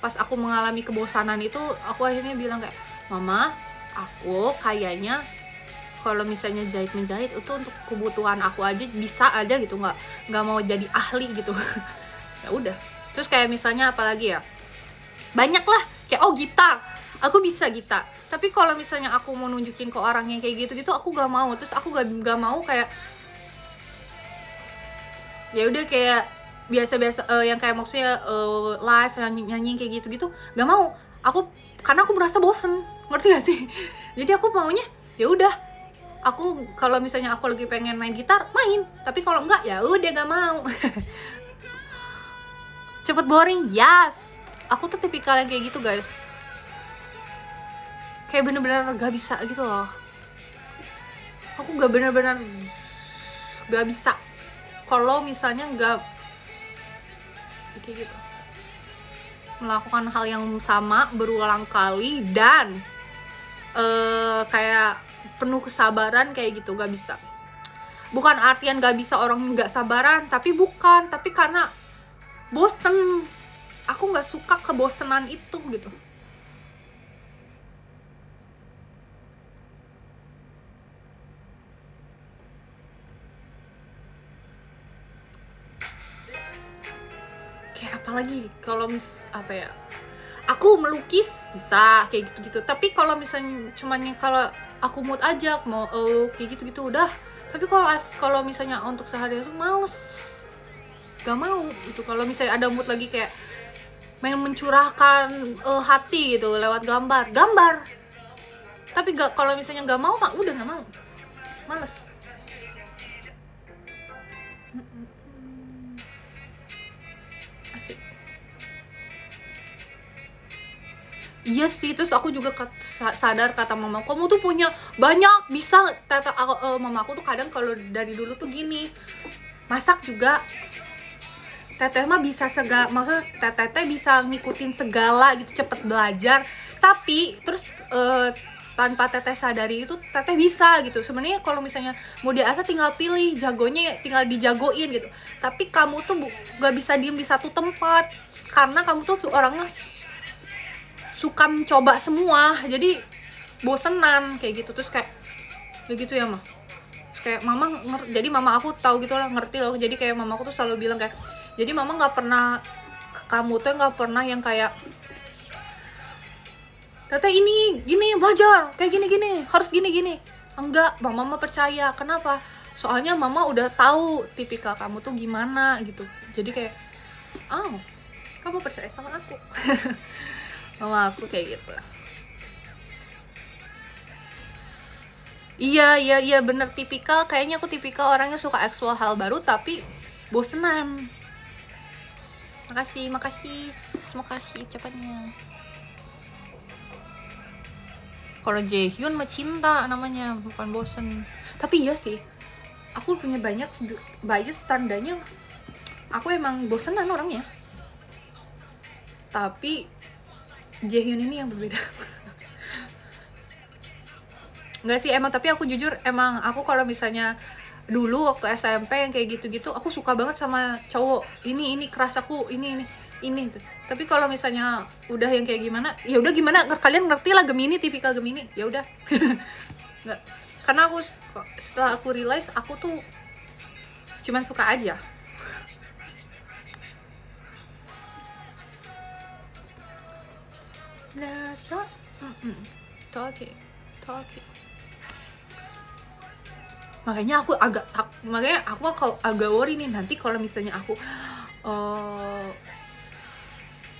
pas aku mengalami kebosanan itu, aku akhirnya bilang kayak mama, aku kayaknya kalau misalnya menjahit itu untuk kebutuhan aku aja, bisa aja gitu, nggak mau jadi ahli gitu. Ya udah. Terus kayak misalnya apalagi ya, banyak lah, kayak gitar, aku bisa gitar, tapi kalau misalnya aku mau nunjukin ke orang yang kayak gitu aku gak mau. Terus aku gak mau kayak ya udah kayak biasa-biasa yang kayak maksudnya live nyanyi kayak gitu gak mau aku, karena aku merasa bosen, ngerti gak sih? Jadi aku maunya ya udah, aku kalau misalnya aku lagi pengen main gitar, main, tapi kalau enggak ya udah gak mau. Cepet boring, yes. Aku tuh tipikal yang kayak gitu guys, kayak bener-bener gak bisa gitu loh. Aku bener-bener gak bisa kalau misalnya gak kayak gitu, melakukan hal yang sama berulang kali dan kayak penuh kesabaran kayak gitu, gak bisa. Bukan artian gak bisa orang gak sabaran, tapi karena bosen. Aku gak suka kebosenan itu gitu. Kayak apalagi kalau apa ya, aku melukis bisa kayak gitu-gitu, tapi kalau misalnya cuman kalau aku mood aja, aku mau kayak gitu-gitu udah. Tapi kalau misalnya untuk sehari itu males, gak mau itu. Kalau misalnya ada mood lagi kayak pengen mencurahkan hati gitu lewat gambar, tapi kalau misalnya gak mau mah udah gak mau, males. Asik. Iya sih. Terus aku juga sadar, kata mama, kamu tuh punya banyak, bisa. Mama aku tuh kadang kalau dari dulu tuh gini, masak juga teteh mah bisa maksudnya teteh bisa ngikutin segala gitu, cepet belajar. Tapi terus tanpa teteh sadari itu teteh bisa gitu. Sebenarnya kalau misalnya mau diasah tinggal pilih, jagonya tinggal dijagoin gitu. Tapi kamu tuh gak bisa diem di satu tempat, karena kamu tuh orangnya suka mencoba semua, jadi bosenan kayak gitu. Terus kayak begitu ya mah, kayak mama jadi mama aku tahu gitu lah, ngerti loh. Jadi kayak mama aku tuh selalu bilang kayak, jadi mama nggak pernah, kamu tuh nggak pernah yang kayak teteh ini gini belajar kayak gini harus gini. Enggak, mama percaya. Kenapa? Soalnya mama udah tahu tipikal kamu tuh gimana gitu. Jadi kayak kamu percaya sama aku. Mama aku kayak gitu. Iya, iya, iya, bener, tipikal, kayaknya aku tipikal orangnya suka explore hal baru tapi bosenan. Makasih, makasih, makasih ucapannya. Kalau Jaehyun mah cinta namanya, bukan bosen. Tapi iya sih, aku punya banyak bias, tandanya aku emang bosenan orangnya. Tapi Jaehyun ini yang berbeda. Enggak sih, emang, tapi aku jujur, emang aku kalau misalnya dulu waktu SMP yang kayak gitu-gitu, aku suka banget sama cowok. Ini keras aku, ini tuh. Tapi kalau misalnya udah yang kayak gimana, ya udah gimana, kalian ngerti lah Gemini, tipikal Gemini. Ya udah. Enggak. Karena aku setelah aku realize aku tuh cuman suka aja. Talking. Makanya aku agak worry nih nanti kalau misalnya aku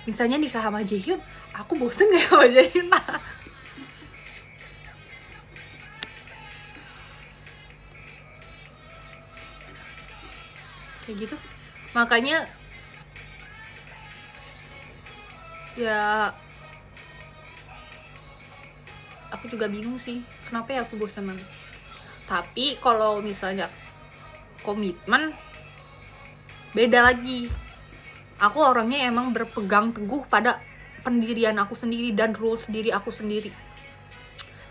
misalnya nikah sama Jaehyun, aku bosen gak sama Jaehyun? Kayak gitu. Makanya ya aku juga bingung sih kenapa ya aku bosenan. Tapi kalau misalnya komitmen beda lagi. Aku orangnya emang berpegang teguh pada pendirian aku sendiri dan rules diri aku sendiri.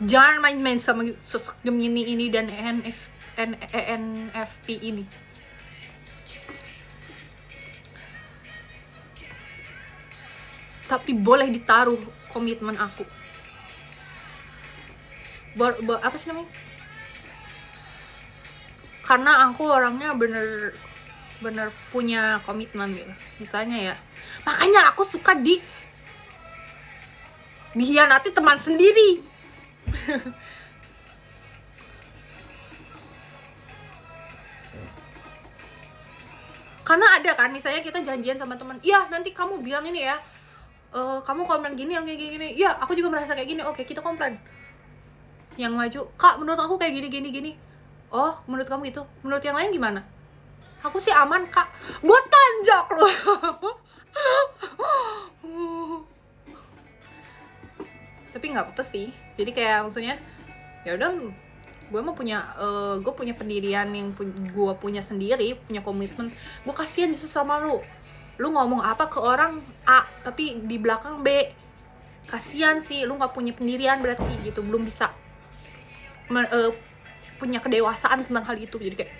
Jangan main-main sama sosok Gemini ini dan ENFP ini. Tapi boleh ditaruh komitmen aku. Apa sih namanya? Karena aku orangnya bener punya komitmen gitu. Misalnya ya, makanya aku suka dihianati teman sendiri. Karena ada kan, misalnya kita janjian sama teman, iya nanti kamu bilang ini ya, kamu komplain gini, yang gini, ya aku juga merasa kayak gini, oke kita komplain. Yang maju, kak menurut aku kayak gini. Oh, menurut kamu itu, menurut yang lain gimana? Aku sih aman kak, gue tanjak loh. Tapi nggak apa-apa sih, jadi kayak maksudnya ya udah, gue mah gue punya pendirian yang gue punya sendiri, punya komitmen. Gue kasihan justru sama lu ngomong apa ke orang A tapi di belakang B, kasihan sih, lu nggak punya pendirian berarti gitu, belum bisa punya kedewasaan tentang hal itu. Jadi kayak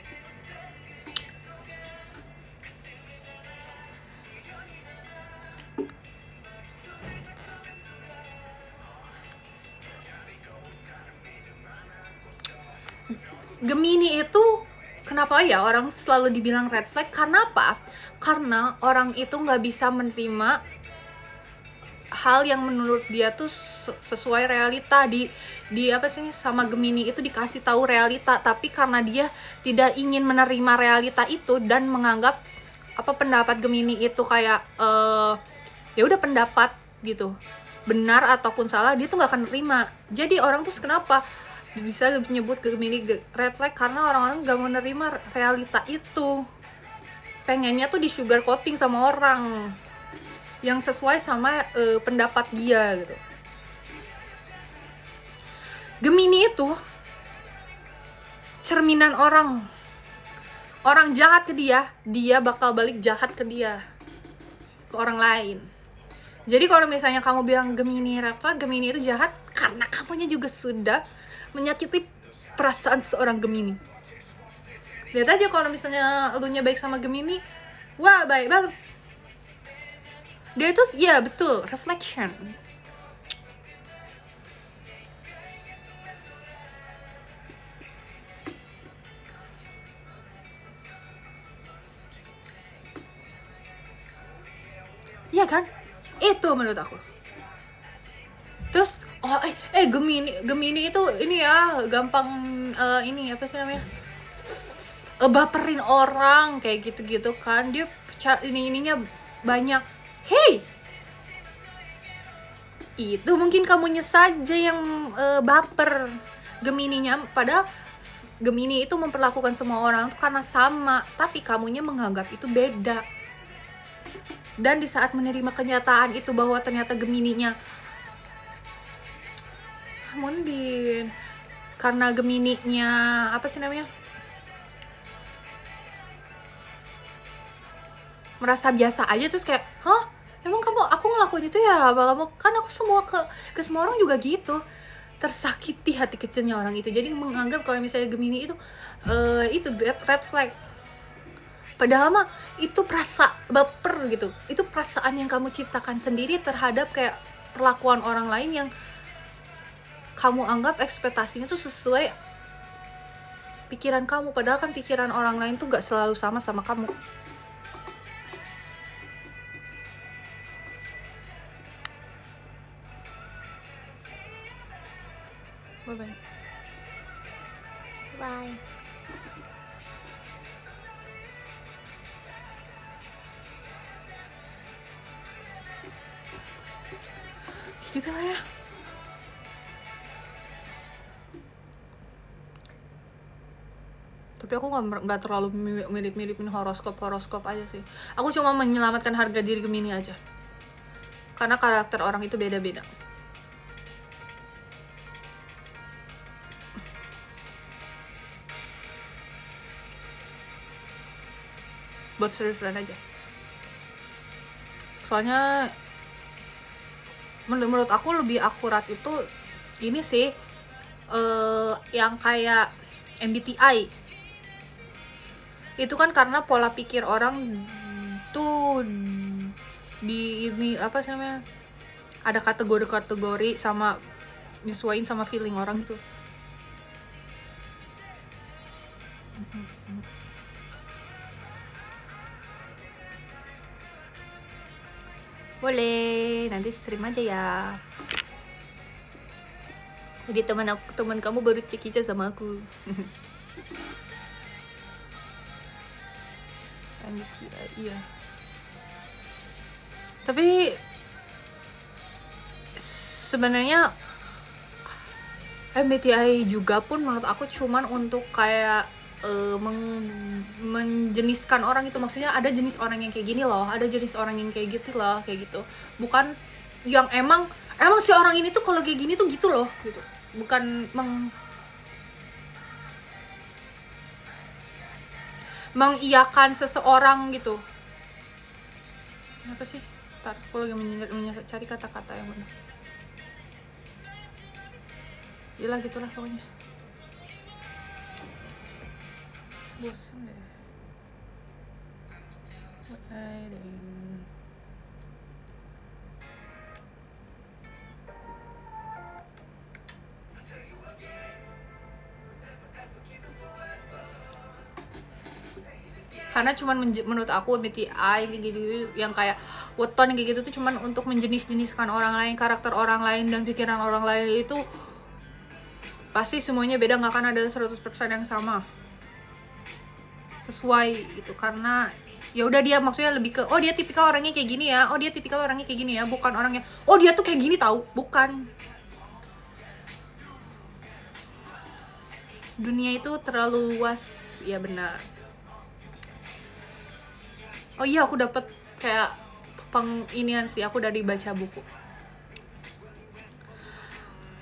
Gemini itu kenapa ya orang selalu dibilang red flag? Karena apa? Karena orang itu nggak bisa menerima hal yang menurut dia tuh sesuai realita. Di apa sih, sama Gemini itu dikasih tahu realita, tapi karena dia tidak ingin menerima realita itu dan menganggap apa pendapat Gemini itu kayak ya udah pendapat gitu, benar ataupun salah dia tuh nggak akan terima. Jadi orang tuh kenapa bisa menyebut Gemini red flag, karena orang-orang nggak menerima realita itu, pengennya tuh di sugar coating sama orang yang sesuai sama pendapat dia gitu. Gemini itu cerminan orang jahat ke dia bakal balik jahat ke dia, ke orang lain. Jadi kalau misalnya kamu bilang Gemini Gemini itu jahat, karena kamunya juga sudah menyakiti perasaan seorang Gemini. Lihat aja kalau misalnya elunya baik sama Gemini, wah baik banget. Dia itu ya betul, reflection. Iya kan? Itu menurut aku. Terus Gemini itu ini ya gampang ini apa sih namanya? Baperin orang kayak gitu-gitu kan. Dia ininya banyak. Hey. Itu mungkin kamunya saja yang baper. Gemininya, padahal Gemini itu memperlakukan semua orang tuh karena sama, tapi kamunya menganggap itu beda. Dan di saat menerima kenyataan itu bahwa ternyata Gemininya mungkin karena Gemininya apa sih namanya, merasa biasa aja, terus kayak, hah, emang aku ngelakuin itu ya, kamu kan aku ke semua orang juga gitu. Tersakiti hati kecilnya orang itu, jadi menganggap kalau misalnya Gemini itu red flag. Padahal mah itu baper gitu, itu perasaan yang kamu ciptakan sendiri terhadap kayak perlakuan orang lain yang kamu anggap ekspektasinya tuh sesuai pikiran kamu, padahal kan pikiran orang lain tuh gak selalu sama kamu. Bye-bye. Bye. Gitu lah ya. Tapi aku nggak terlalu mirip-miripin horoskop aja sih. Aku cuma menyelamatkan harga diri Gemini aja. Karena karakter orang itu beda-beda. Buat serius-seriusan aja. Soalnya menurut aku lebih akurat itu ini sih, yang kayak MBTI. Itu kan karena pola pikir orang tuh di ini apa sih namanya, ada kategori-kategori sama nyesuaiin sama feeling orang gitu. Boleh, nanti stream aja ya. Jadi teman kamu baru cek aja sama aku. Iya. Tapi sebenarnya MBTI juga pun menurut aku cuman untuk kayak menjeniskan orang itu, maksudnya ada jenis orang yang kayak gini loh, ada jenis orang yang kayak gitu loh, kayak gitu. Bukan yang emang si orang ini tuh kalau kayak gini tuh gitu loh, gitu. Bukan mengiyakan seseorang gitu. Apa sih? Ntar aku lagi cari kata-kata yang benar. Gila gitulah pokoknya. Bosan deh. Karena cuman menurut aku MBTI gitu yang kayak weton kayak gitu tuh cuman untuk menjenis-jeniskan orang lain, karakter orang lain dan pikiran orang lain itu pasti semuanya beda, nggak akan ada 100% yang sama sesuai itu. Karena ya udah dia maksudnya lebih ke oh dia tipikal orangnya kayak gini ya, oh dia tipikal orangnya kayak gini ya, bukan orangnya oh dia tuh kayak gini tahu, bukan. Dunia itu terlalu luas, ya benar. Oh iya, aku dapet kayak penginian sih, aku dari baca buku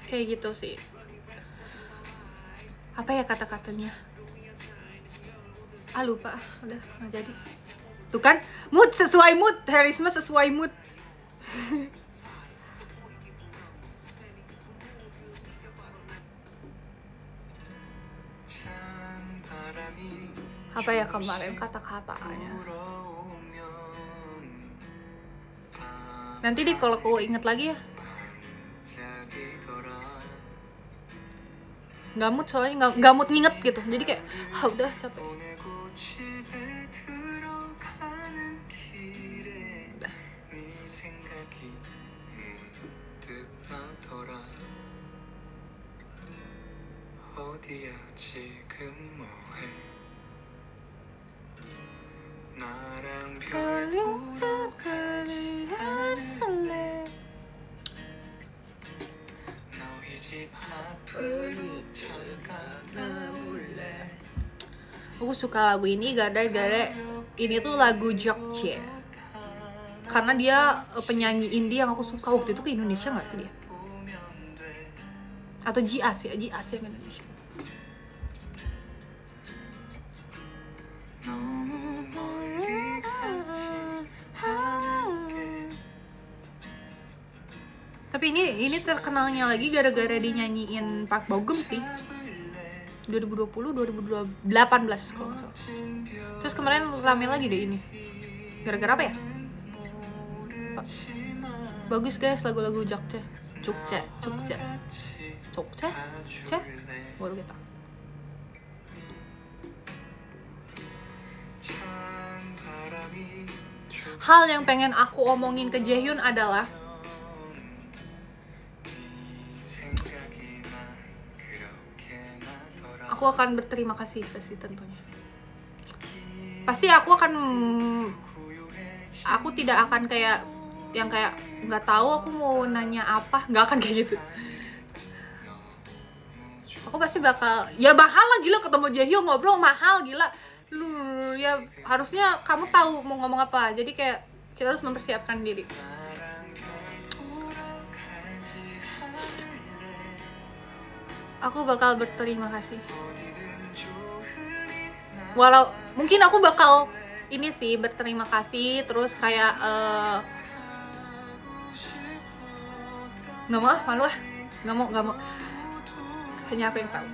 kayak gitu sih. Apa ya kata-katanya, lupa, udah nggak jadi. Tuh kan, mood sesuai mood, harisma sesuai mood. Apa ya kemarin kata-katanya, nanti deh kalau aku inget lagi ya. Nggak mood soalnya, nggak mood nginget gitu, jadi kayak udah capek. Aku suka lagu ini gara-gara ini tuh lagu Jogja, karena dia penyanyi indie yang aku suka. Waktu itu ke Indonesia nggak sih dia? Atau Jias ya ke Indonesia. Tapi ini terkenalnya lagi gara-gara dinyanyiin Park Bo Gum sih. 2020, 2018 kalau nggak salah. Terus kemarin rame lagi deh ini. Gara-gara apa ya? Bagus guys lagu-lagu Jogja. Baru kita. Hal yang pengen aku omongin ke Jaehyun adalah aku akan berterima kasih pasti tentunya. Pasti aku tidak akan kayak yang kayak nggak tahu aku mau nanya apa, nggak akan kayak gitu. Aku pasti bakal mahal lah gila, ketemu Jaehyun ngobrol mahal gila. Lu ya harusnya kamu tahu mau ngomong apa. Jadi kayak kita harus mempersiapkan diri. Aku bakal berterima kasih. Walau mungkin aku bakal ini sih berterima kasih terus kayak nggak mau malu nggak mau hanya aku yang tahu.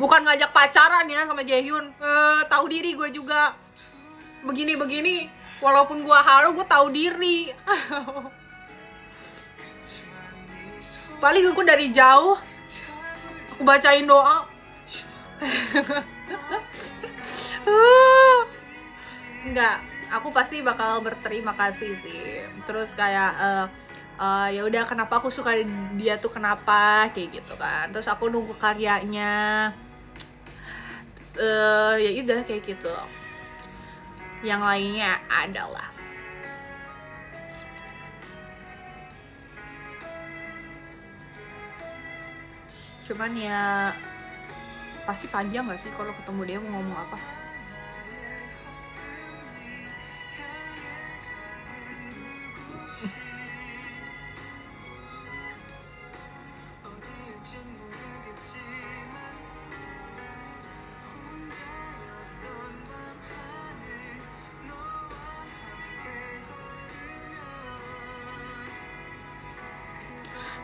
Bukan ngajak pacaran ya sama Jaehyun, tahu diri gue juga begini walaupun gue halu gue tahu diri. Paling aku dari jauh aku bacain doa. Enggak, aku pasti bakal berterima kasih sih. Terus kayak ya udah kenapa aku suka dia tuh kenapa kayak gitu kan. Terus aku nunggu karyanya. Ya udah kayak gitu. Yang lainnya adalah cuman ya pasti panjang gak sih kalau ketemu dia mau ngomong apa.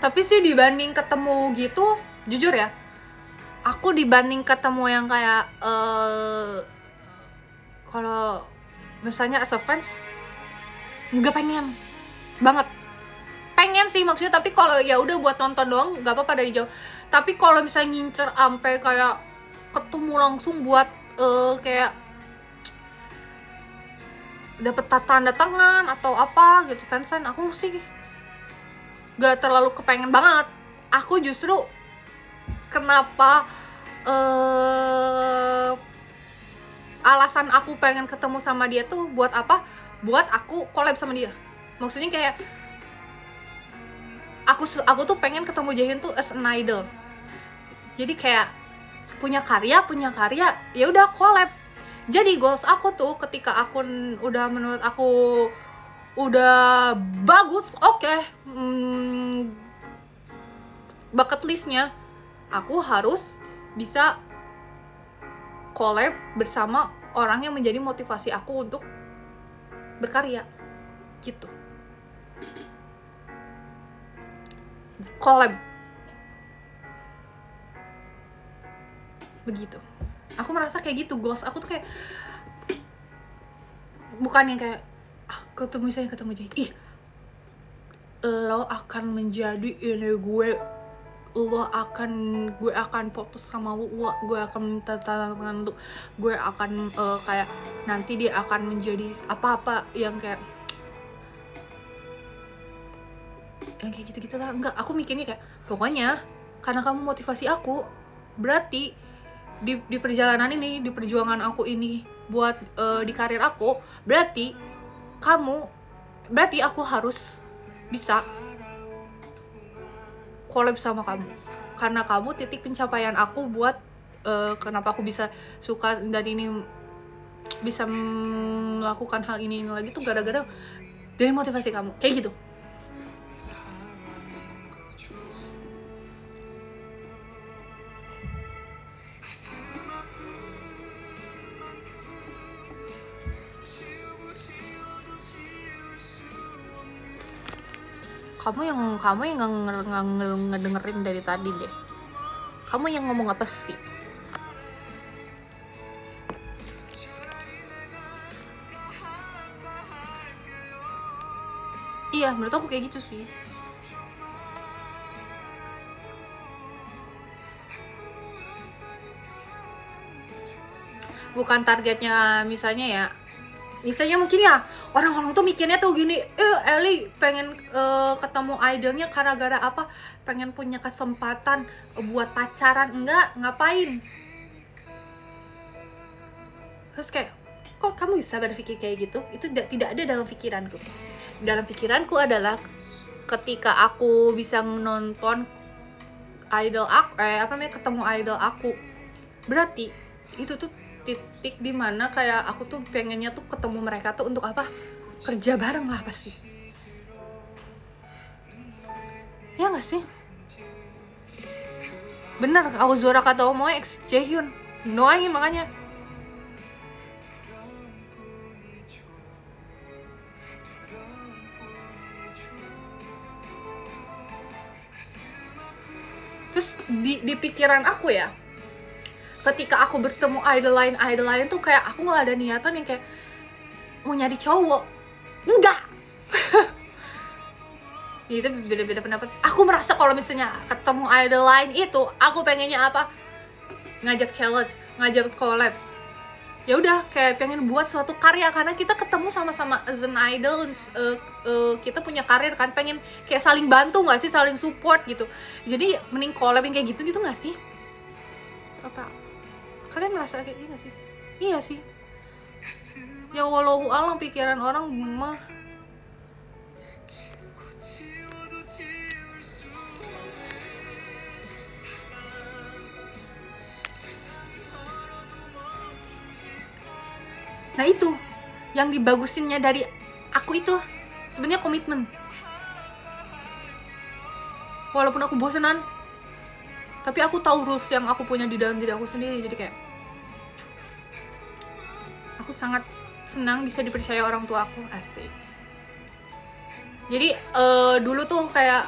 Tapi sih dibanding ketemu gitu, jujur ya, aku dibanding ketemu yang kayak kalau misalnya as a fans nggak pengen banget, pengen sih maksudnya, tapi kalau ya udah buat nonton doang nggak apa-apa dari jauh. Tapi kalau misalnya ngincer ampe kayak ketemu langsung buat kayak dapet tanda tangan atau apa gitu fansign, aku sih gak terlalu kepengen banget. Aku justru kenapa alasan aku pengen ketemu sama dia tuh buat apa? Buat aku collab sama dia. Maksudnya kayak aku tuh pengen ketemu Jaehyun tuh as an idol. Jadi kayak punya karya ya udah collab. Jadi goals aku tuh ketika akun udah menurut aku udah bagus, oke, bucket listnya aku harus bisa collab bersama orang yang menjadi motivasi aku untuk berkarya gitu. Collab begitu, aku merasa kayak gitu. Goals aku tuh kayak bukan yang kayak ketemu Jaehyun, lo akan menjadi ini gue akan foto sama gue akan minta tangan lu, gue akan kayak nanti dia akan menjadi apa-apa yang kayak gitu-gitu lah. Enggak, aku mikirnya kayak pokoknya karena kamu motivasi aku, berarti di perjalanan ini, di perjuangan aku ini buat di karir aku, berarti aku harus bisa collab sama kamu, karena kamu titik pencapaian aku buat kenapa aku bisa suka dan ini bisa melakukan hal ini lagi tuh gara-gara dari motivasi kamu, kayak gitu. Kamu yang ngedengerin dari tadi deh. Kamu yang ngomong apa sih? Iya, menurut aku kayak gitu sih. Bukan targetnya misalnya mungkin ya orang-orang tuh mikirnya tuh gini, Eli pengen ketemu idolnya karena gara apa, pengen punya kesempatan buat pacaran. Enggak, ngapain? Terus kayak, kok kamu bisa berpikir kayak gitu? Itu tidak ada dalam pikiranku. Dalam pikiranku adalah ketika aku bisa menonton idol aku, ketemu idol aku, berarti itu tuh titik dimana kayak aku tuh pengennya tuh ketemu mereka tuh untuk apa? Kerja bareng lah pasti. Ya nggak sih? Bener, aku Zora kata Omoe X Jaehyun doain makanya. Terus di pikiran aku ya, ketika aku bertemu idol lain tuh kayak aku nggak ada niatan yang kayak mau nyari cowok, enggak. Itu beda-beda pendapat. Aku merasa kalau misalnya ketemu idol lain itu aku pengennya apa, ngajak challenge, ngajak collab, ya udah kayak pengen buat suatu karya karena kita ketemu sama-sama as an idol, kita punya karir kan, pengen kayak saling bantu nggak sih, saling support gitu. Jadi mending collab yang kayak gitu nggak sih? Apa kalian merasa kayak gini gak sih? Iya sih. Ya wallahu alam pikiran orang mah. Nah itu yang dibagusinnya dari aku itu sebenarnya komitmen. Walaupun aku bosenan, tapi aku tahu rules yang aku punya di dalam diri aku sendiri. Jadi kayak aku sangat senang bisa dipercaya orang tua aku, asik. Jadi dulu tuh kayak,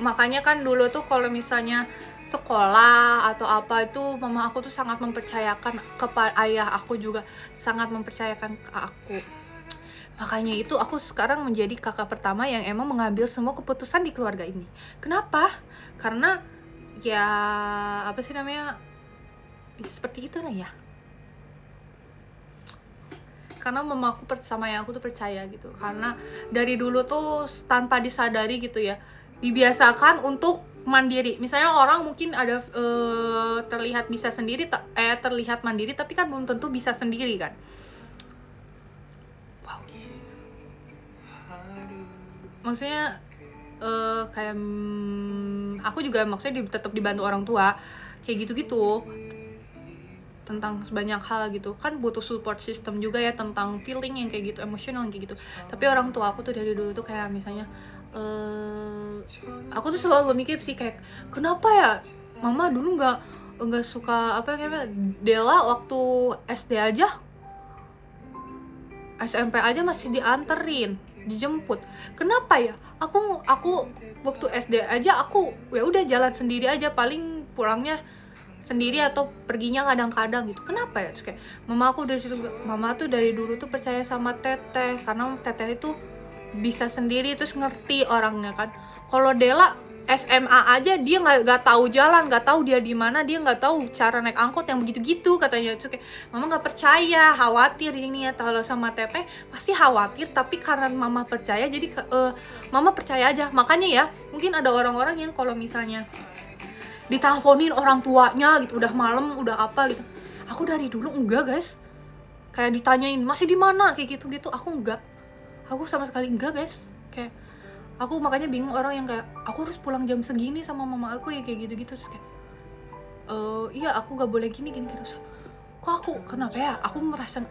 makanya kan dulu tuh kalau misalnya sekolah atau apa itu mama aku tuh sangat mempercayakan kepada ayah aku juga sangat mempercayakan ke aku. Makanya itu aku sekarang menjadi kakak pertama yang emang mengambil semua keputusan di keluarga ini. Kenapa? Karena ya apa sih namanya, seperti itu lah ya, karena mamaku sama yang aku tuh percaya gitu. Karena dari dulu tuh tanpa disadari gitu ya, dibiasakan untuk mandiri. Misalnya orang mungkin ada terlihat bisa sendiri, terlihat mandiri, tapi kan belum tentu bisa sendiri kan. Wow. Maksudnya kayak aku juga maksudnya tetap dibantu orang tua kayak gitu-gitu tentang sebanyak hal gitu kan, butuh support system juga ya tentang feeling yang kayak gitu, emosional yang kayak gitu. Tapi orang tua aku tuh dari dulu tuh kayak misalnya aku tuh selalu mikir sih kayak kenapa ya mama dulu nggak suka apa kayak Della waktu SD aja, SMP aja masih dianterin, dijemput. Kenapa ya aku waktu SD aja aku ya udah jalan sendiri aja, paling pulangnya sendiri atau perginya kadang-kadang gitu. Kenapa ya? Terus kayak mama tuh dari dulu tuh percaya sama teteh karena teteh itu bisa sendiri terus ngerti orangnya kan. Kalau Della SMA aja dia nggak tahu jalan, nggak tahu dia di mana, dia nggak tahu cara naik angkot yang begitu-gitu katanya. Terus kayak mama nggak percaya, khawatir ini ya. Kalau sama teteh pasti khawatir, tapi karena mama percaya jadi mama percaya aja. Makanya ya mungin ada orang-orang yang kalau misalnya diteleponin orang tuanya gitu udah malam udah apa gitu, aku dari dulu enggak guys, kayak ditanyain masih di mana kayak gitu aku enggak, aku sama sekali enggak guys. Kayak Aku makanya bingung orang yang kayak aku harus pulang jam segini sama mama aku ya kayak gitu-gitu. Terus kayak iya aku gak boleh gini terus kok aku kenapa ya aku merasa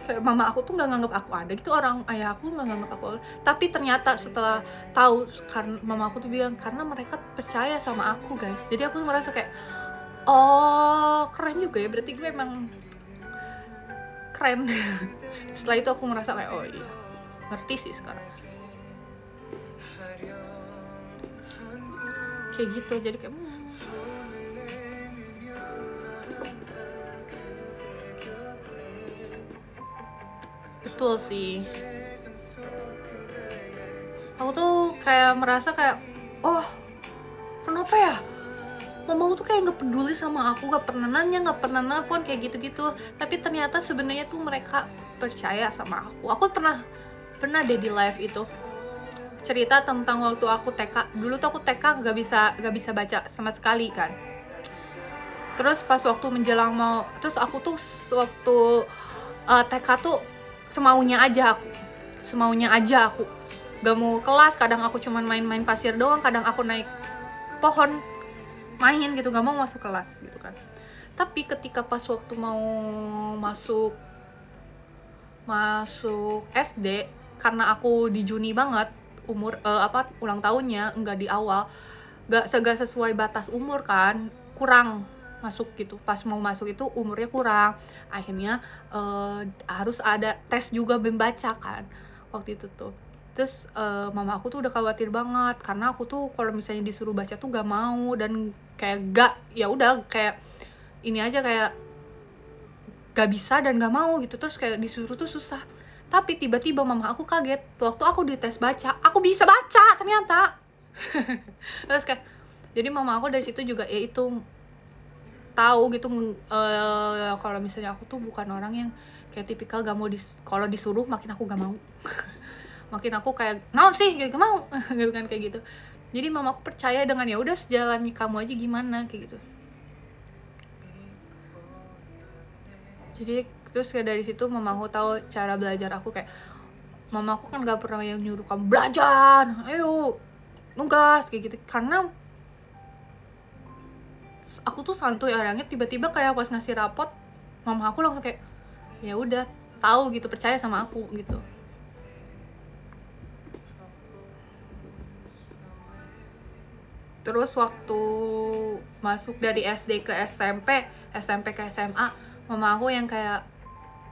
kayak mama aku tuh nggak nganggap aku ada gitu, orang ayah aku nggak nganggap aku ada. Tapi ternyata setelah tahu, karena mama aku tuh bilang karena mereka percaya sama aku guys, jadi aku merasa kayak oh keren juga ya, berarti gue emang keren. Setelah itu aku merasa kayak oh iya ngerti sih sekarang kayak gitu. Jadi kayak betul sih, aku tuh kayak merasa kayak oh kenapa ya mama aku tuh kayak nggak peduli sama aku, nggak pernah nanya, nggak pernah nelfon kayak gitu-gitu. Tapi ternyata sebenarnya tuh mereka percaya sama aku. Aku pernah deh di live itu cerita tentang waktu aku TK. Dulu tuh aku TK nggak bisa baca sama sekali kan. Terus pas waktu menjelang mau, terus aku tuh waktu TK tuh semaunya aja aku gak mau kelas. Kadang aku cuman main-main pasir doang, kadang aku naik pohon main gitu, gak mau masuk kelas gitu kan. Tapi ketika pas waktu mau masuk SD, karena aku di Juni banget umur ulang tahunnya, enggak di awal, gak sesuai batas umur kan, kurang masuk gitu. Pas mau masuk itu umurnya kurang, akhirnya harus ada tes juga membaca kan waktu itu tuh. Terus mama aku tuh udah khawatir banget karena aku tuh kalau misalnya disuruh baca tuh gak mau, dan kayak ya udah kayak ini aja, kayak gak bisa dan gak mau gitu. Terus kayak disuruh tuh susah. Tapi tiba-tiba mama aku kaget waktu aku dites baca, aku bisa baca ternyata. Terus kayak jadi mama aku dari situ juga ya itu tahu gitu kalau misalnya aku tuh bukan orang yang kayak tipikal gak mau kalau disuruh makin aku gak mau. Makin aku kayak naon sih gak mau gitu kan, kayak gitu. Jadi mama aku percaya dengan ya udah sejalani kamu aja gimana kayak gitu. Jadi terus kayak dari situ mama aku tahu cara belajar aku. Kayak mama aku kan gak pernah yang nyuruh kamu belajar, ayo nugas kayak gitu, karena aku tuh santuy orangnya. Tiba-tiba kayak pas ngasih rapot, mama aku langsung kayak ya udah tahu gitu, percaya sama aku gitu. Terus waktu masuk dari SD ke SMP ke SMA, mama aku yang kayak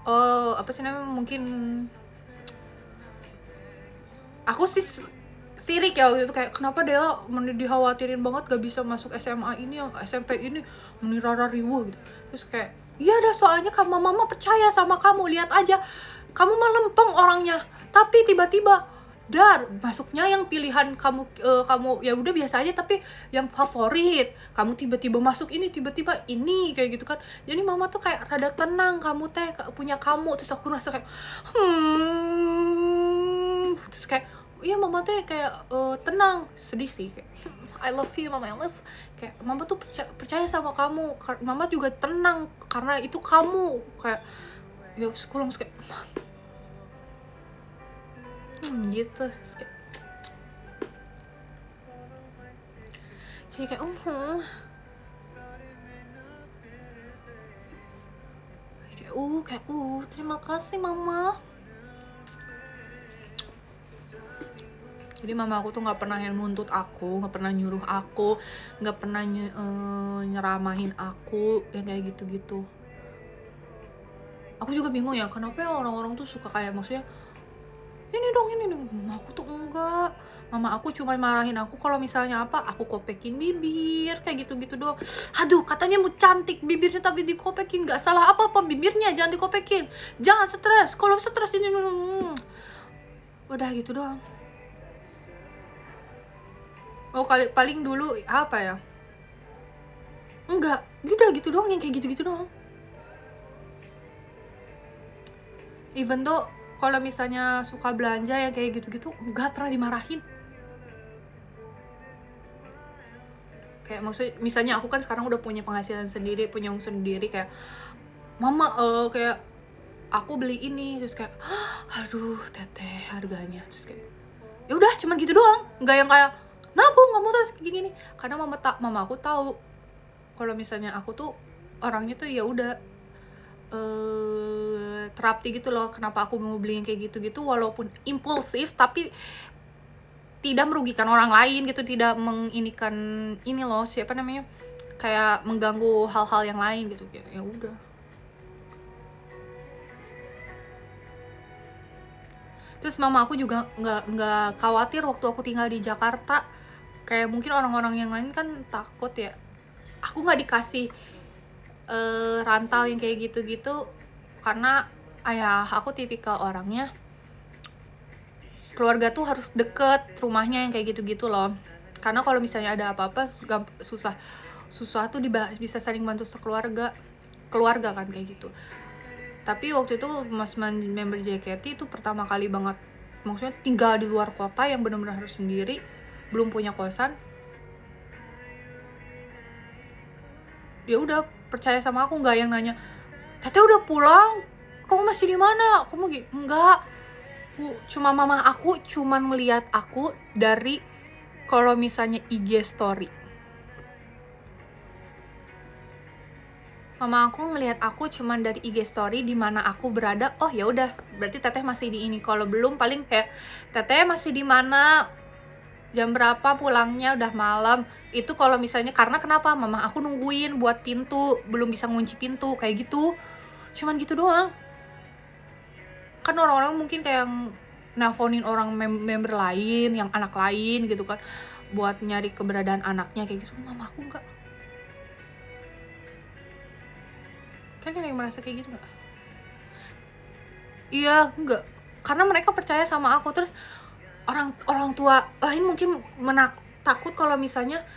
oh apa sih namanya, mungkin aku sih sirik ya waktu itu, kayak kenapa Dela dikhawatirin banget gak bisa masuk SMA ini, SMP ini, Rara riwuh gitu. Terus kayak iya dah, soalnya mama percaya sama kamu, lihat aja kamu mah lempeng orangnya, tapi tiba-tiba dar masuknya yang pilihan kamu ya udah biasa aja, tapi yang favorit kamu tiba-tiba masuk ini, tiba-tiba ini kayak gitu kan. Jadi mama tuh kayak rada tenang, kamu teh punya kamu. Terus aku rasa kayak terus kayak iya mama tuh kayak tenang, sedih sih kayak I love you mama, kayak mama tuh percaya sama kamu, mama juga tenang karena itu kamu, kayak ya sekolah kayak gitu. Jadi kayak kayak terima kasih mama. Jadi mama aku tuh nggak pernah yang nuntut aku, nggak pernah nyuruh aku, nggak pernah nyeramahin aku yang kayak gitu-gitu. Aku juga bingung ya kenapa ya orang-orang tuh suka kayak maksudnya ini dong. Mama aku tuh enggak. Mama aku cuma marahin aku kalau misalnya apa, aku kopekin bibir kayak gitu-gitu doang. Aduh, katanya mau cantik bibirnya tapi dikopekin, nggak salah apa-apa bibirnya, jangan dikopekin, jangan stres, kalau stres ini udah gitu doang. Oh paling dulu apa ya, enggak udah gitu doang, yang kayak gitu-gitu doang. Even tuh kalau misalnya suka belanja yang kayak gitu-gitu nggak pernah dimarahin. Kayak maksudnya misalnya aku kan sekarang udah punya penghasilan sendiri, punya uang sendiri, kayak mama kayak aku beli ini, terus kayak aduh teteh harganya, terus kayak ya udah cuman gitu doang, nggak yang kayak kenapa nggak mau terus gini. Karena mama aku tahu kalau misalnya aku tuh orangnya tuh ya udah terapti gitu loh. Kenapa aku mau beli yang kayak gitu-gitu walaupun impulsif tapi tidak merugikan orang lain gitu, tidak menginikan ini loh siapa namanya, kayak mengganggu hal-hal yang lain gitu. Ya udah. Terus mama aku juga nggak khawatir waktu aku tinggal di Jakarta. Kayak mungkin orang-orang yang lain kan takut ya, aku nggak dikasih rantau yang kayak gitu-gitu karena ayah aku tipikal orangnya keluarga tuh harus deket rumahnya yang kayak gitu-gitu loh. Karena kalau misalnya ada apa-apa susah tuh bisa saling bantu sekeluarga kan kayak gitu. Tapi waktu itu mas member JKT itu pertama kali banget, maksudnya tinggal di luar kota yang benar-benar harus sendiri, belum punya kosan. Dia udah percaya sama aku, nggak yang nanya, Teteh udah pulang, kamu masih di mana? Kamu gitu, enggak. Cuma mama aku cuman ngeliat aku dari kalau misalnya IG story. Mama aku ngelihat aku cuman dari IG story di mana aku berada. Oh ya udah, berarti Teteh masih di ini. Kalau belum paling kayak Teteh masih di mana? Jam berapa pulangnya? Udah malam. Itu kalau misalnya karena kenapa? Mama aku nungguin buat pintu, belum bisa ngunci pintu kayak gitu. Cuman gitu doang. Kan orang-orang mungkin kayak nelfonin orang member lain, yang anak lain gitu kan, buat nyari keberadaan anaknya kayak gitu. Mama aku enggak. Kan ada yang merasa kayak gitu nggak? Iya, enggak. Karena mereka percaya sama aku. Terus orang tua lain mungkin takut kalau misalnya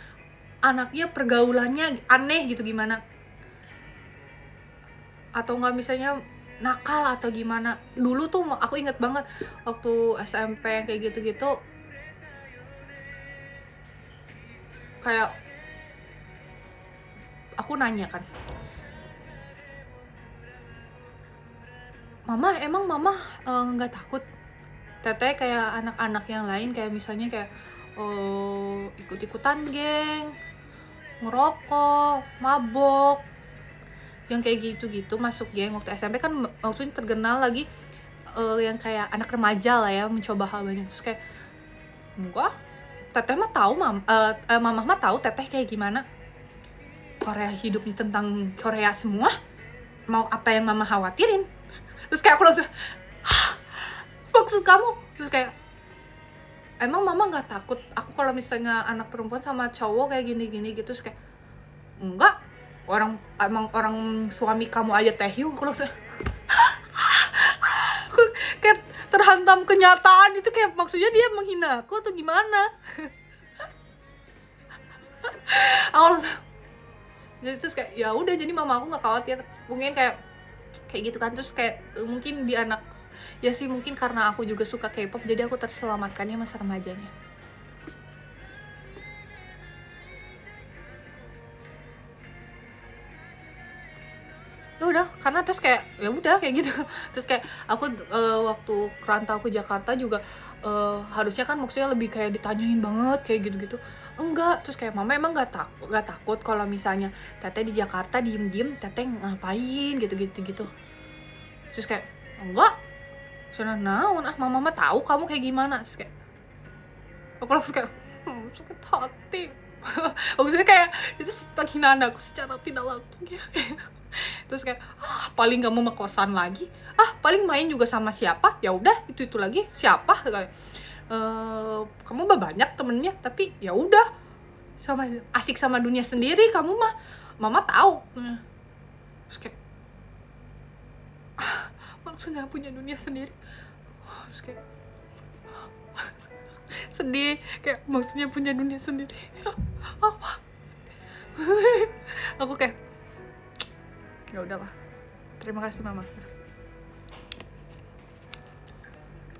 anaknya pergaulannya aneh gitu gimana, atau nggak misalnya nakal atau gimana. Dulu tuh aku inget banget waktu SMP kayak gitu-gitu, kayak aku nanya kan, Mama, emang Mama nggak takut Teteh kayak anak-anak yang lain, kayak misalnya kayak ikut-ikutan geng, ngerokok, mabok, yang kayak gitu-gitu masuk geng waktu SMP kan maksudnya terkenal lagi yang kayak anak remaja lah ya, mencoba hal banyak. Terus kayak enggak, Teteh mah tahu Mama mah tahu Teteh kayak gimana. Korea hidupnya tentang Korea semua, mau apa yang Mama khawatirin. Terus kayak aku langsung, maksud kamu? Terus kayak, emang Mama nggak takut aku kalau misalnya anak perempuan sama cowok kayak gini-gini gitu? Terus kayak, enggak, emang orang suami kamu aja Taehyung. Aku langsung aku kayak terhantam kenyataan itu, kayak maksudnya dia menghina aku atau gimana. Aku langsung, jadi terus kayak ya udah, jadi mama aku nggak khawatir, mungkin kayak gitu kan. Terus kayak mungkin di anak ya sih, mungkin karena aku juga suka K-pop jadi aku terselamatkannya masa remajanya. Ya udah, karena terus kayak ya udah kayak gitu. Terus kayak aku waktu kerantau ke Jakarta juga harusnya kan maksudnya lebih kayak ditanyain banget kayak gitu-gitu. Enggak. Terus kayak mama emang nggak takut kalau misalnya Teteh di Jakarta diem-diem Teteh ngapain gitu. Terus kayak enggak, sudah naon mama tahu kamu kayak gimana. Terus kayak aku langsung kayak sakit hati. Maksudnya kayak itu penghinaan aku secara tidak langsung ya. Terus kayak paling gak mau kosan lagi, paling main juga sama siapa, ya udah itu lagi siapa, kayak kamu banyak temennya tapi ya udah sama asik sama dunia sendiri kamu mah, mama tahu. Terus kayak maksudnya punya dunia sendiri. Terus kayak sedih, kayak maksudnya punya dunia sendiri apa. Aku kayak ya udahlah, terima kasih mama.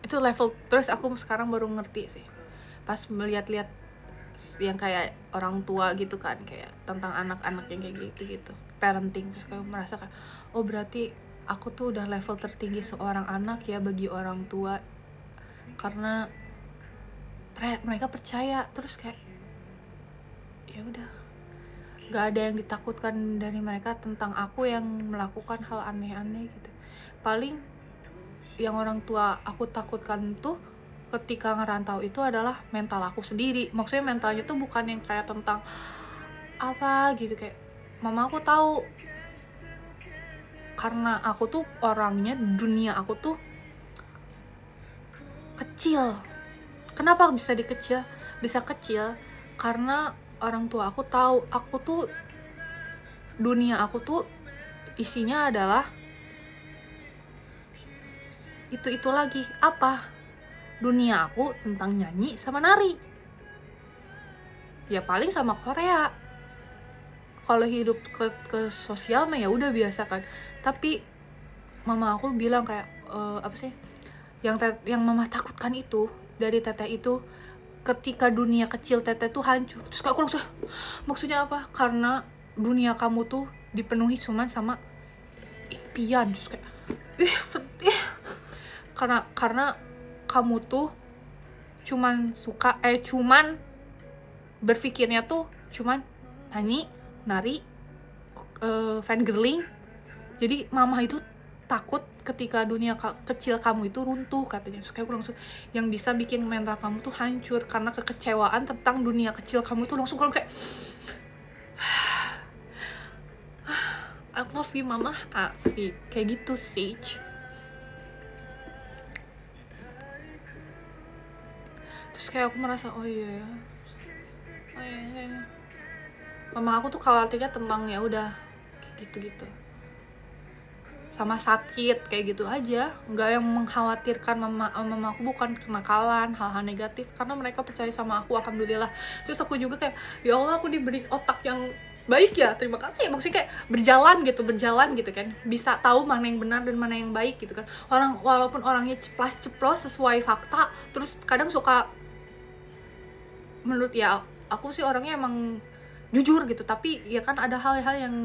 Itu level. Terus aku sekarang baru ngerti sih pas melihat-lihat yang kayak orang tua gitu kan, kayak tentang anak-anak yang kayak gitu parenting. Terus kayak merasakan, oh berarti aku tuh udah level tertinggi seorang anak ya bagi orang tua, karena mereka percaya. Terus kayak ya udah, nggak ada yang ditakutkan dari mereka tentang aku yang melakukan hal aneh-aneh gitu. Paling yang orang tua aku takutkan tuh ketika ngerantau itu adalah mental aku sendiri. Maksudnya mentalnya tuh bukan yang kayak tentang apa gitu, kayak mama aku tahu karena aku tuh orangnya, dunia aku tuh kecil. Kenapa bisa kecil? Karena orang tua aku tahu aku tuh, dunia aku tuh isinya adalah itu lagi. Apa? Dunia aku tentang nyanyi sama nari. Ya paling sama Korea. Kalau hidup ke sosial mah ya udah biasa kan. Tapi mama aku bilang kayak apa sih? Yang mama takutkan itu dari teteh itu, ketika dunia kecil teteh tuh hancur. Terus aku langsung, maksudnya apa? Karena dunia kamu tuh dipenuhi cuman sama impian. Terus kayak sedih. Karena kamu tuh cuman berpikirnya tuh cuman nyanyi, nari, fangirling. Jadi mama itu takut ketika dunia kecil kamu itu runtuh katanya. Terus kayak aku langsung, yang bisa bikin mental kamu tuh hancur karena kekecewaan tentang dunia kecil kamu itu, langsung kayak I love you mama, asik kayak gitu sih. Terus kayak aku merasa oh iya mama aku tuh khawatirnya tentang ya udah kayak gitu sama sakit kayak gitu aja, nggak yang mengkhawatirkan mama aku bukan kenakalan, hal-hal negatif, karena mereka percaya sama aku, alhamdulillah. Terus aku juga kayak ya Allah, aku diberi otak yang baik ya, terima kasih ya. Maksudnya kayak berjalan gitu kan, bisa tahu mana yang benar dan mana yang baik gitu kan. Walaupun orangnya ceplos sesuai fakta, terus kadang suka, menurut ya aku sih orangnya emang jujur gitu, tapi ya kan ada hal-hal yang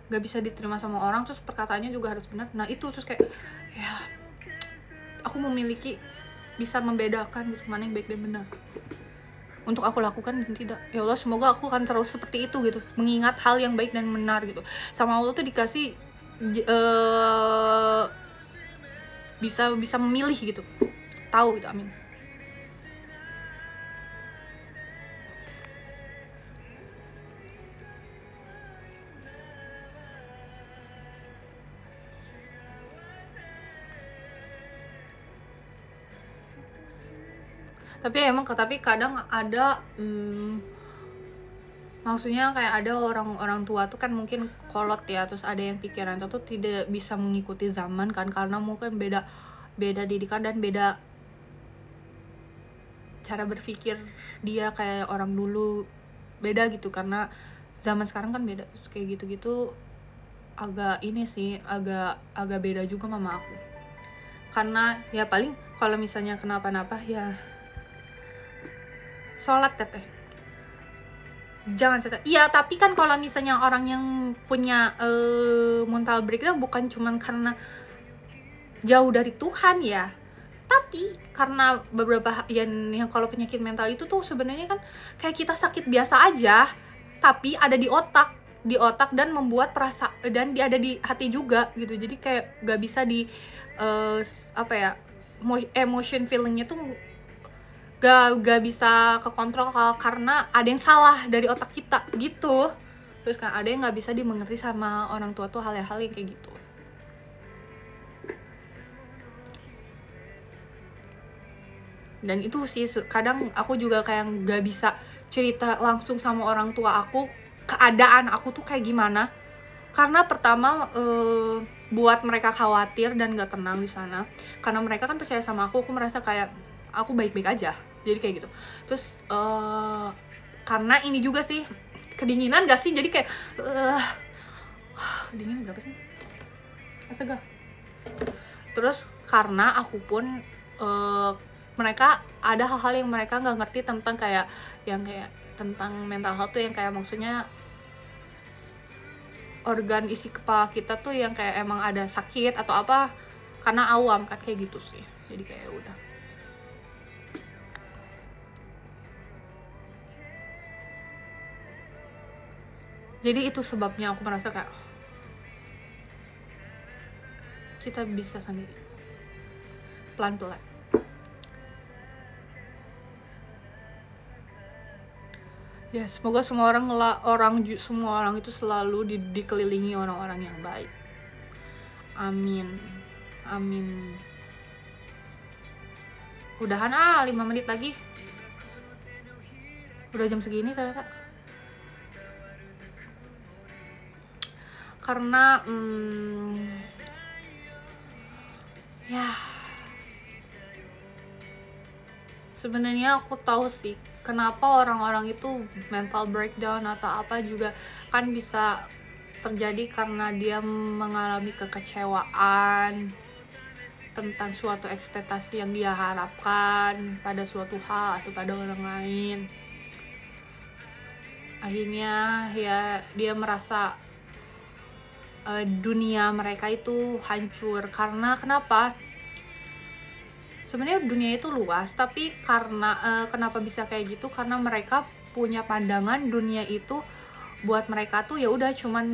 nggak bisa diterima sama orang, terus perkataannya juga harus benar. Nah itu terus kayak ya aku memiliki bisa membedakan gitu mana yang baik dan benar untuk aku lakukan dan tidak. Ya Allah, semoga aku akan terus seperti itu gitu, mengingat hal yang baik dan benar gitu. Sama Allah tuh dikasih bisa memilih gitu, tahu gitu. Amin. Tapi kadang ada maksudnya kayak ada orang tua tuh kan mungkin kolot ya, terus ada yang pikiran tuh tidak bisa mengikuti zaman kan, karena mungkin beda didikan dan beda cara berpikir dia, kayak orang dulu beda gitu, karena zaman sekarang kan beda. Terus kayak gitu agak ini sih, agak beda juga mama aku. Karena ya paling kalau misalnya kenapa-napa ya sholat teteh, jangan teteh. Iya, tapi kan kalau misalnya orang yang punya mental breakdown bukan cuman karena jauh dari Tuhan ya, tapi karena beberapa yang kalau penyakit mental itu tuh sebenarnya kan kayak kita sakit biasa aja, tapi ada di otak dan membuat dan dia ada di hati juga gitu. Jadi kayak gak bisa di emotion feelingnya tuh gak bisa kekontrol karena ada yang salah dari otak kita gitu. Terus kan ada yang gak bisa dimengerti sama orang tua tuh hal-hal yang kayak gitu. Dan itu sih kadang aku juga kayak gak bisa cerita langsung sama orang tua aku keadaan aku tuh kayak gimana, karena pertama buat mereka khawatir dan gak tenang di sana, karena mereka kan percaya sama aku merasa kayak aku baik-baik aja, jadi kayak gitu. Terus karena ini juga sih kedinginan gak sih, jadi kayak dingin berapa sih, astaga. Terus karena aku pun mereka ada hal-hal yang mereka nggak ngerti tentang kayak tentang mental health tuh, yang kayak maksudnya organ isi kepala kita tuh yang kayak emang ada sakit atau apa, karena awam kan kayak gitu sih. Jadi kayak udah Jadi itu sebabnya aku merasa kayak kita bisa sendiri, pelan-pelan. Ya semoga semua orang itu selalu dikelilingi orang-orang yang baik. Amin, amin. Udahan 5 menit lagi. Udah jam segini ternyata. Karena ya sebenarnya aku tahu sih kenapa orang-orang itu mental breakdown atau apa juga kan bisa terjadi karena dia mengalami kekecewaan tentang suatu ekspektasi yang dia harapkan pada suatu hal atau pada orang lain. Akhirnya ya dia merasa dunia mereka itu hancur. Karena kenapa? Sebenarnya dunia itu luas, tapi karena kenapa bisa kayak gitu? Karena mereka punya pandangan dunia itu buat mereka tuh ya udah cuman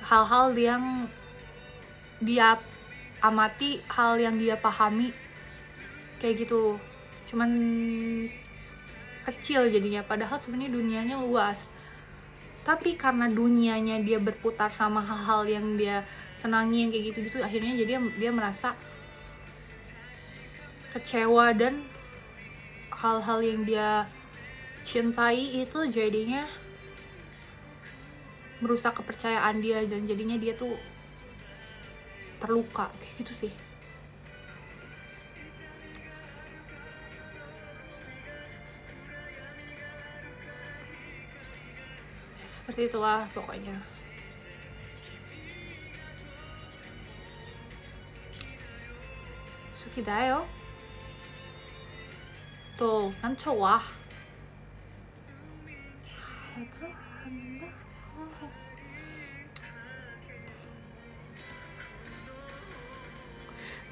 hal-hal yang dia amati, hal yang dia pahami kayak gitu. Cuman kecil jadinya, padahal sebenarnya dunianya luas. Tapi karena dunianya dia berputar sama hal-hal yang dia senangi yang kayak gitu-gitu, akhirnya jadi dia merasa kecewa dan hal-hal yang dia cintai itu jadinya merusak kepercayaan dia dan jadinya dia tuh terluka kayak gitu sih. Seperti itulah pokoknya. Sukidayo. Tuh, nanco wah.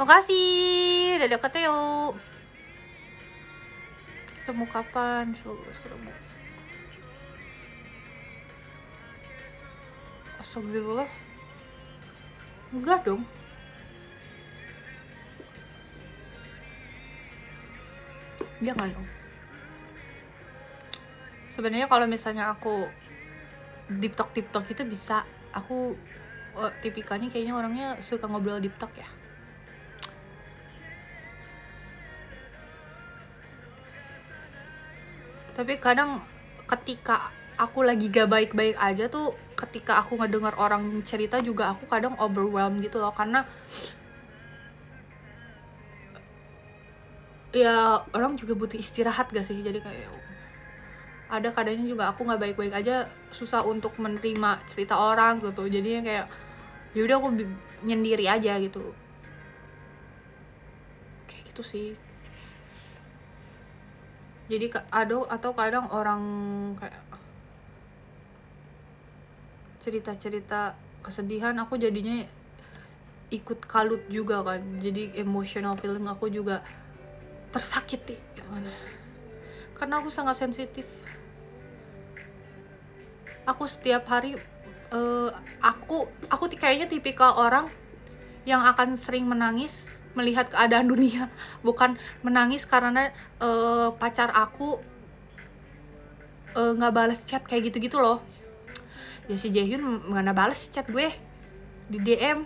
Makasih, udah deket yuk. Ketemu kapan? Ketemu. Astagfirullah. Enggak dong. Jangan dong. Sebenarnya kalau misalnya aku deep talk itu bisa. Aku tipikalnya kayaknya orangnya suka ngobrol deep talk ya. Tapi kadang ketika aku lagi gak baik-baik aja tuh, ketika aku ngedengar orang cerita juga aku kadang overwhelmed gitu loh. Karena ya orang juga butuh istirahat gak sih. Jadi kayak ada kadangnya juga aku gak baik-baik aja, susah untuk menerima cerita orang gitu. Jadinya kayak yaudah aku nyendiri aja gitu. Kayak gitu sih. Jadi atau kadang orang kayak cerita-cerita kesedihan, aku jadinya ikut kalut juga kan. Jadi emotional feeling aku juga tersakiti gitu kan. Karena aku sangat sensitif. Aku setiap hari aku kayaknya tipikal orang yang akan sering menangis melihat keadaan dunia, bukan menangis karena pacar aku nggak balas chat kayak gitu-gitu loh. Ya si Jaehyun nggak balas chat gue di DM.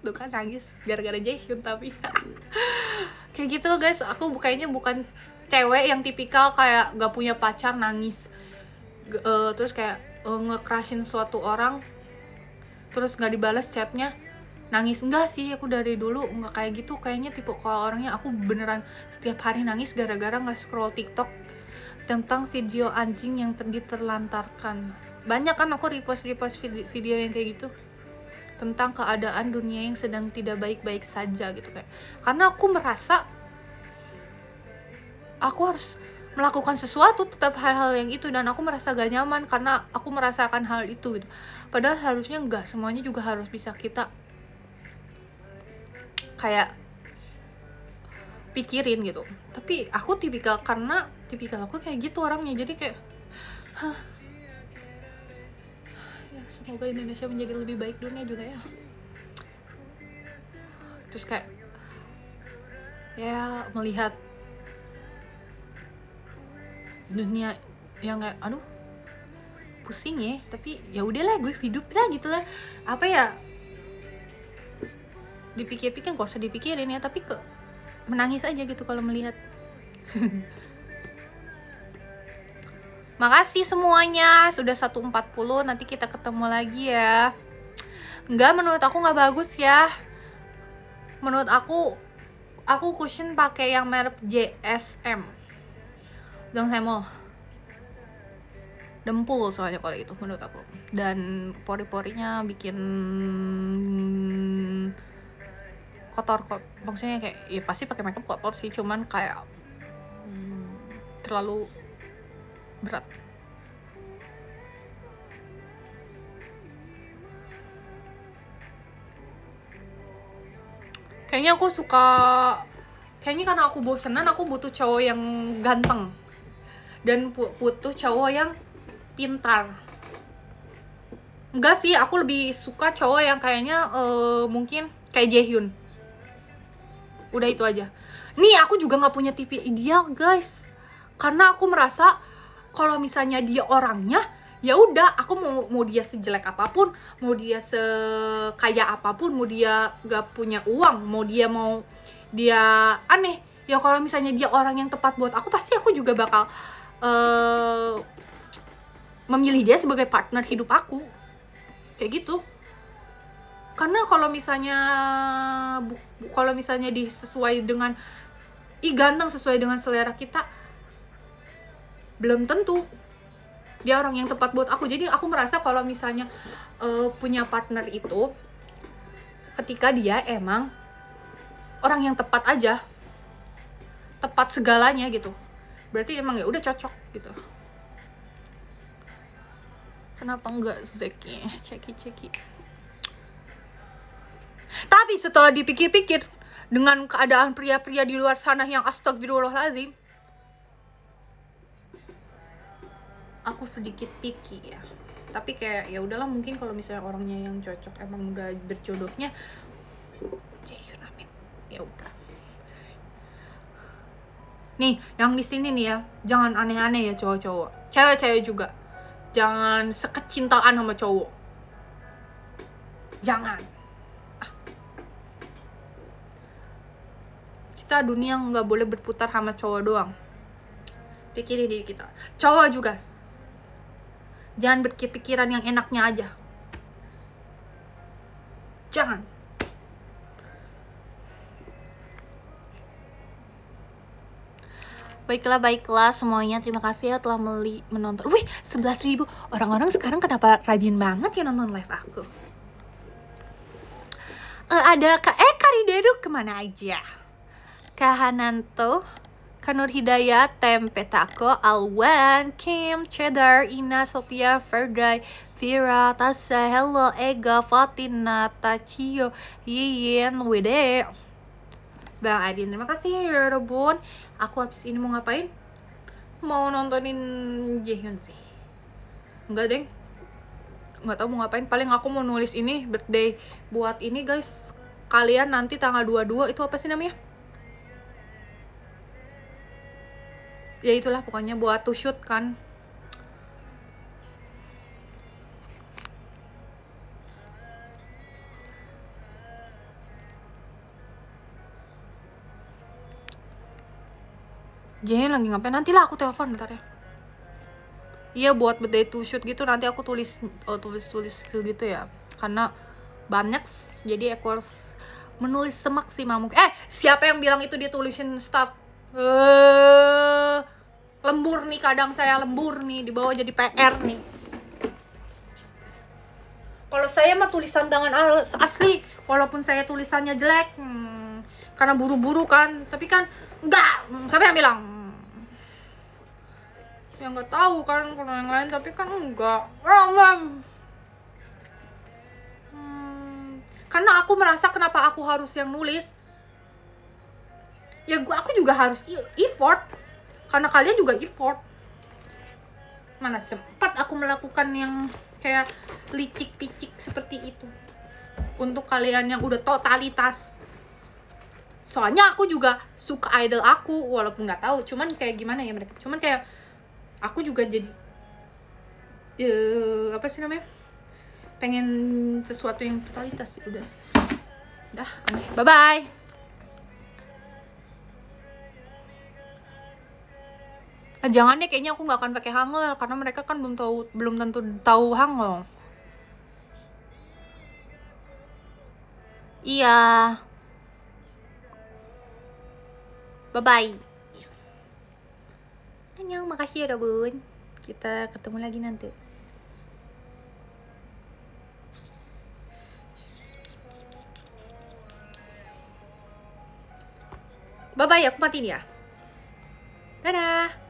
Tuh kan nangis gara-gara Jaehyun. Tapi kayak gitu guys, aku kayaknya bukan cewek yang tipikal kayak nggak punya pacar nangis terus kayak ngecrushin suatu orang terus nggak dibalas chatnya nangis. Enggak sih, aku dari dulu nggak kayak gitu. Kayaknya tipe kalau orangnya aku beneran setiap hari nangis gara-gara nggak scroll TikTok tentang video anjing yang diterlantarkan. Banyak kan aku repost video yang kayak gitu tentang keadaan dunia yang sedang tidak baik-baik saja gitu kayak. Karena aku merasa aku harus melakukan sesuatu tetap hal-hal yang itu, dan aku merasa gak nyaman karena aku merasakan hal itu gitu. Padahal harusnya nggak semuanya juga harus bisa kita kayak pikirin gitu. Tapi aku tipikal aku kayak gitu orangnya. Jadi kayak Ya semoga Indonesia menjadi lebih baik, dunia juga ya. Terus kayak ya melihat dunia yang kayak aduh pusing ya, tapi ya udahlah gue hidup lah gitu lah. Apa ya, dipikir-pikir kok usah dipikirin ya, tapi menangis aja gitu kalau melihat. Makasih semuanya, sudah 1:40, nanti kita ketemu lagi ya. Enggak, menurut aku nggak bagus ya. Menurut aku cushion pakai yang merek JSM. Dong saya mau dempul soalnya kalau itu menurut aku. Dan pori-porinya bikin kotor kok. Maksudnya kayak ya pasti pakai makeup kotor sih, cuman kayak terlalu berat. Kayaknya aku suka, kayaknya karena aku bosenan, aku butuh cowok yang ganteng dan butuh cowok yang pintar. Enggak sih, aku lebih suka cowok yang kayaknya mungkin kayak Jaehyun. Udah itu aja. Nih aku juga nggak punya tipe ideal guys, karena aku merasa kalau misalnya dia orangnya, ya udah aku mau dia sejelek apapun, mau dia sekaya apapun, mau dia gak punya uang, mau dia aneh, ya kalau misalnya dia orang yang tepat buat aku, pasti aku juga bakal memilih dia sebagai partner hidup aku, kayak gitu. Karena kalau misalnya disesuai dengan ganteng sesuai dengan selera kita, belum tentu dia orang yang tepat buat aku. Jadi aku merasa kalau misalnya punya partner itu ketika dia emang orang yang tepat aja, tepat segalanya gitu, berarti emang ya udah cocok gitu. Kenapa enggak Zeki? Ceki. Tapi setelah dipikir-pikir, dengan keadaan pria-pria di luar sana yang astagfirullahaladzim, aku sedikit picky ya. Tapi kayak ya udahlah, mungkin kalau misalnya orangnya yang cocok emang udah berjodohnya, Jaehyun amin. Ya udah. Nih, yang di sini nih ya, jangan aneh-aneh ya cowok-cowok. Cewek-cewek juga. Jangan sekecintaan sama cowok. Jangan. Kita dunia nggak boleh berputar sama cowok doang. Pikirin diri kita. Cowok juga. Jangan berpikiran yang enaknya aja. Jangan. Baiklah semuanya, terima kasih ya telah menonton. Wih, 11.000 orang-orang sekarang kenapa rajin banget ya nonton live aku. Ada Karideru kemana aja? Kak Hananto, Kanur Hidayat, Tempe Taco, Alwan, Kim, Cheddar, Ina, Sophia, Ferdai, Vira, Tasha, Hello, Ega, Fatina, Tachio, Yiyin, Wede, Bang Adin, terima kasih ya Rebun. Aku habis ini mau ngapain? Mau nontonin Jaehyun sih. Enggak deng, nggak tahu mau ngapain. Paling aku mau nulis ini birthday buat ini guys. Kalian nanti tanggal 22 itu apa sih namanya? Ya itulah pokoknya buat to shoot kan. Jaehyun lagi ngapain? Nantilah aku telepon bentar ya. Iya buat birthday to shoot gitu, nanti aku tulis gitu ya. Karena banyak, jadi aku harus menulis semaksimal mungkin. Siapa yang bilang itu dia tulisin stuff? Lembur nih, kadang saya lembur nih, dibawa jadi PR nih. Kalau saya mah tulisan tangan asli, walaupun saya tulisannya jelek, karena buru-buru kan, tapi kan enggak, siapa yang bilang? Ya nggak tahu kan kalau yang lain, tapi kan enggak. Karena aku merasa kenapa aku harus yang nulis, ya aku juga harus effort, karena kalian juga effort. Mana sempat aku melakukan yang kayak licik-picik seperti itu untuk kalian yang udah totalitas. Soalnya aku juga suka idol aku, walaupun nggak tahu, cuman kayak gimana ya mereka, cuman kayak aku juga jadi apa sih namanya, pengen sesuatu yang totalitas. Udah aneh. Bye bye. Jangan deh, kayaknya aku nggak akan pakai Hangul karena mereka kan belum tentu tahu Hangul. Iya. Bye bye. Annyeong, makasih ya Bun. Kita ketemu lagi nanti. Bye bye, aku matiin ya. Dadah.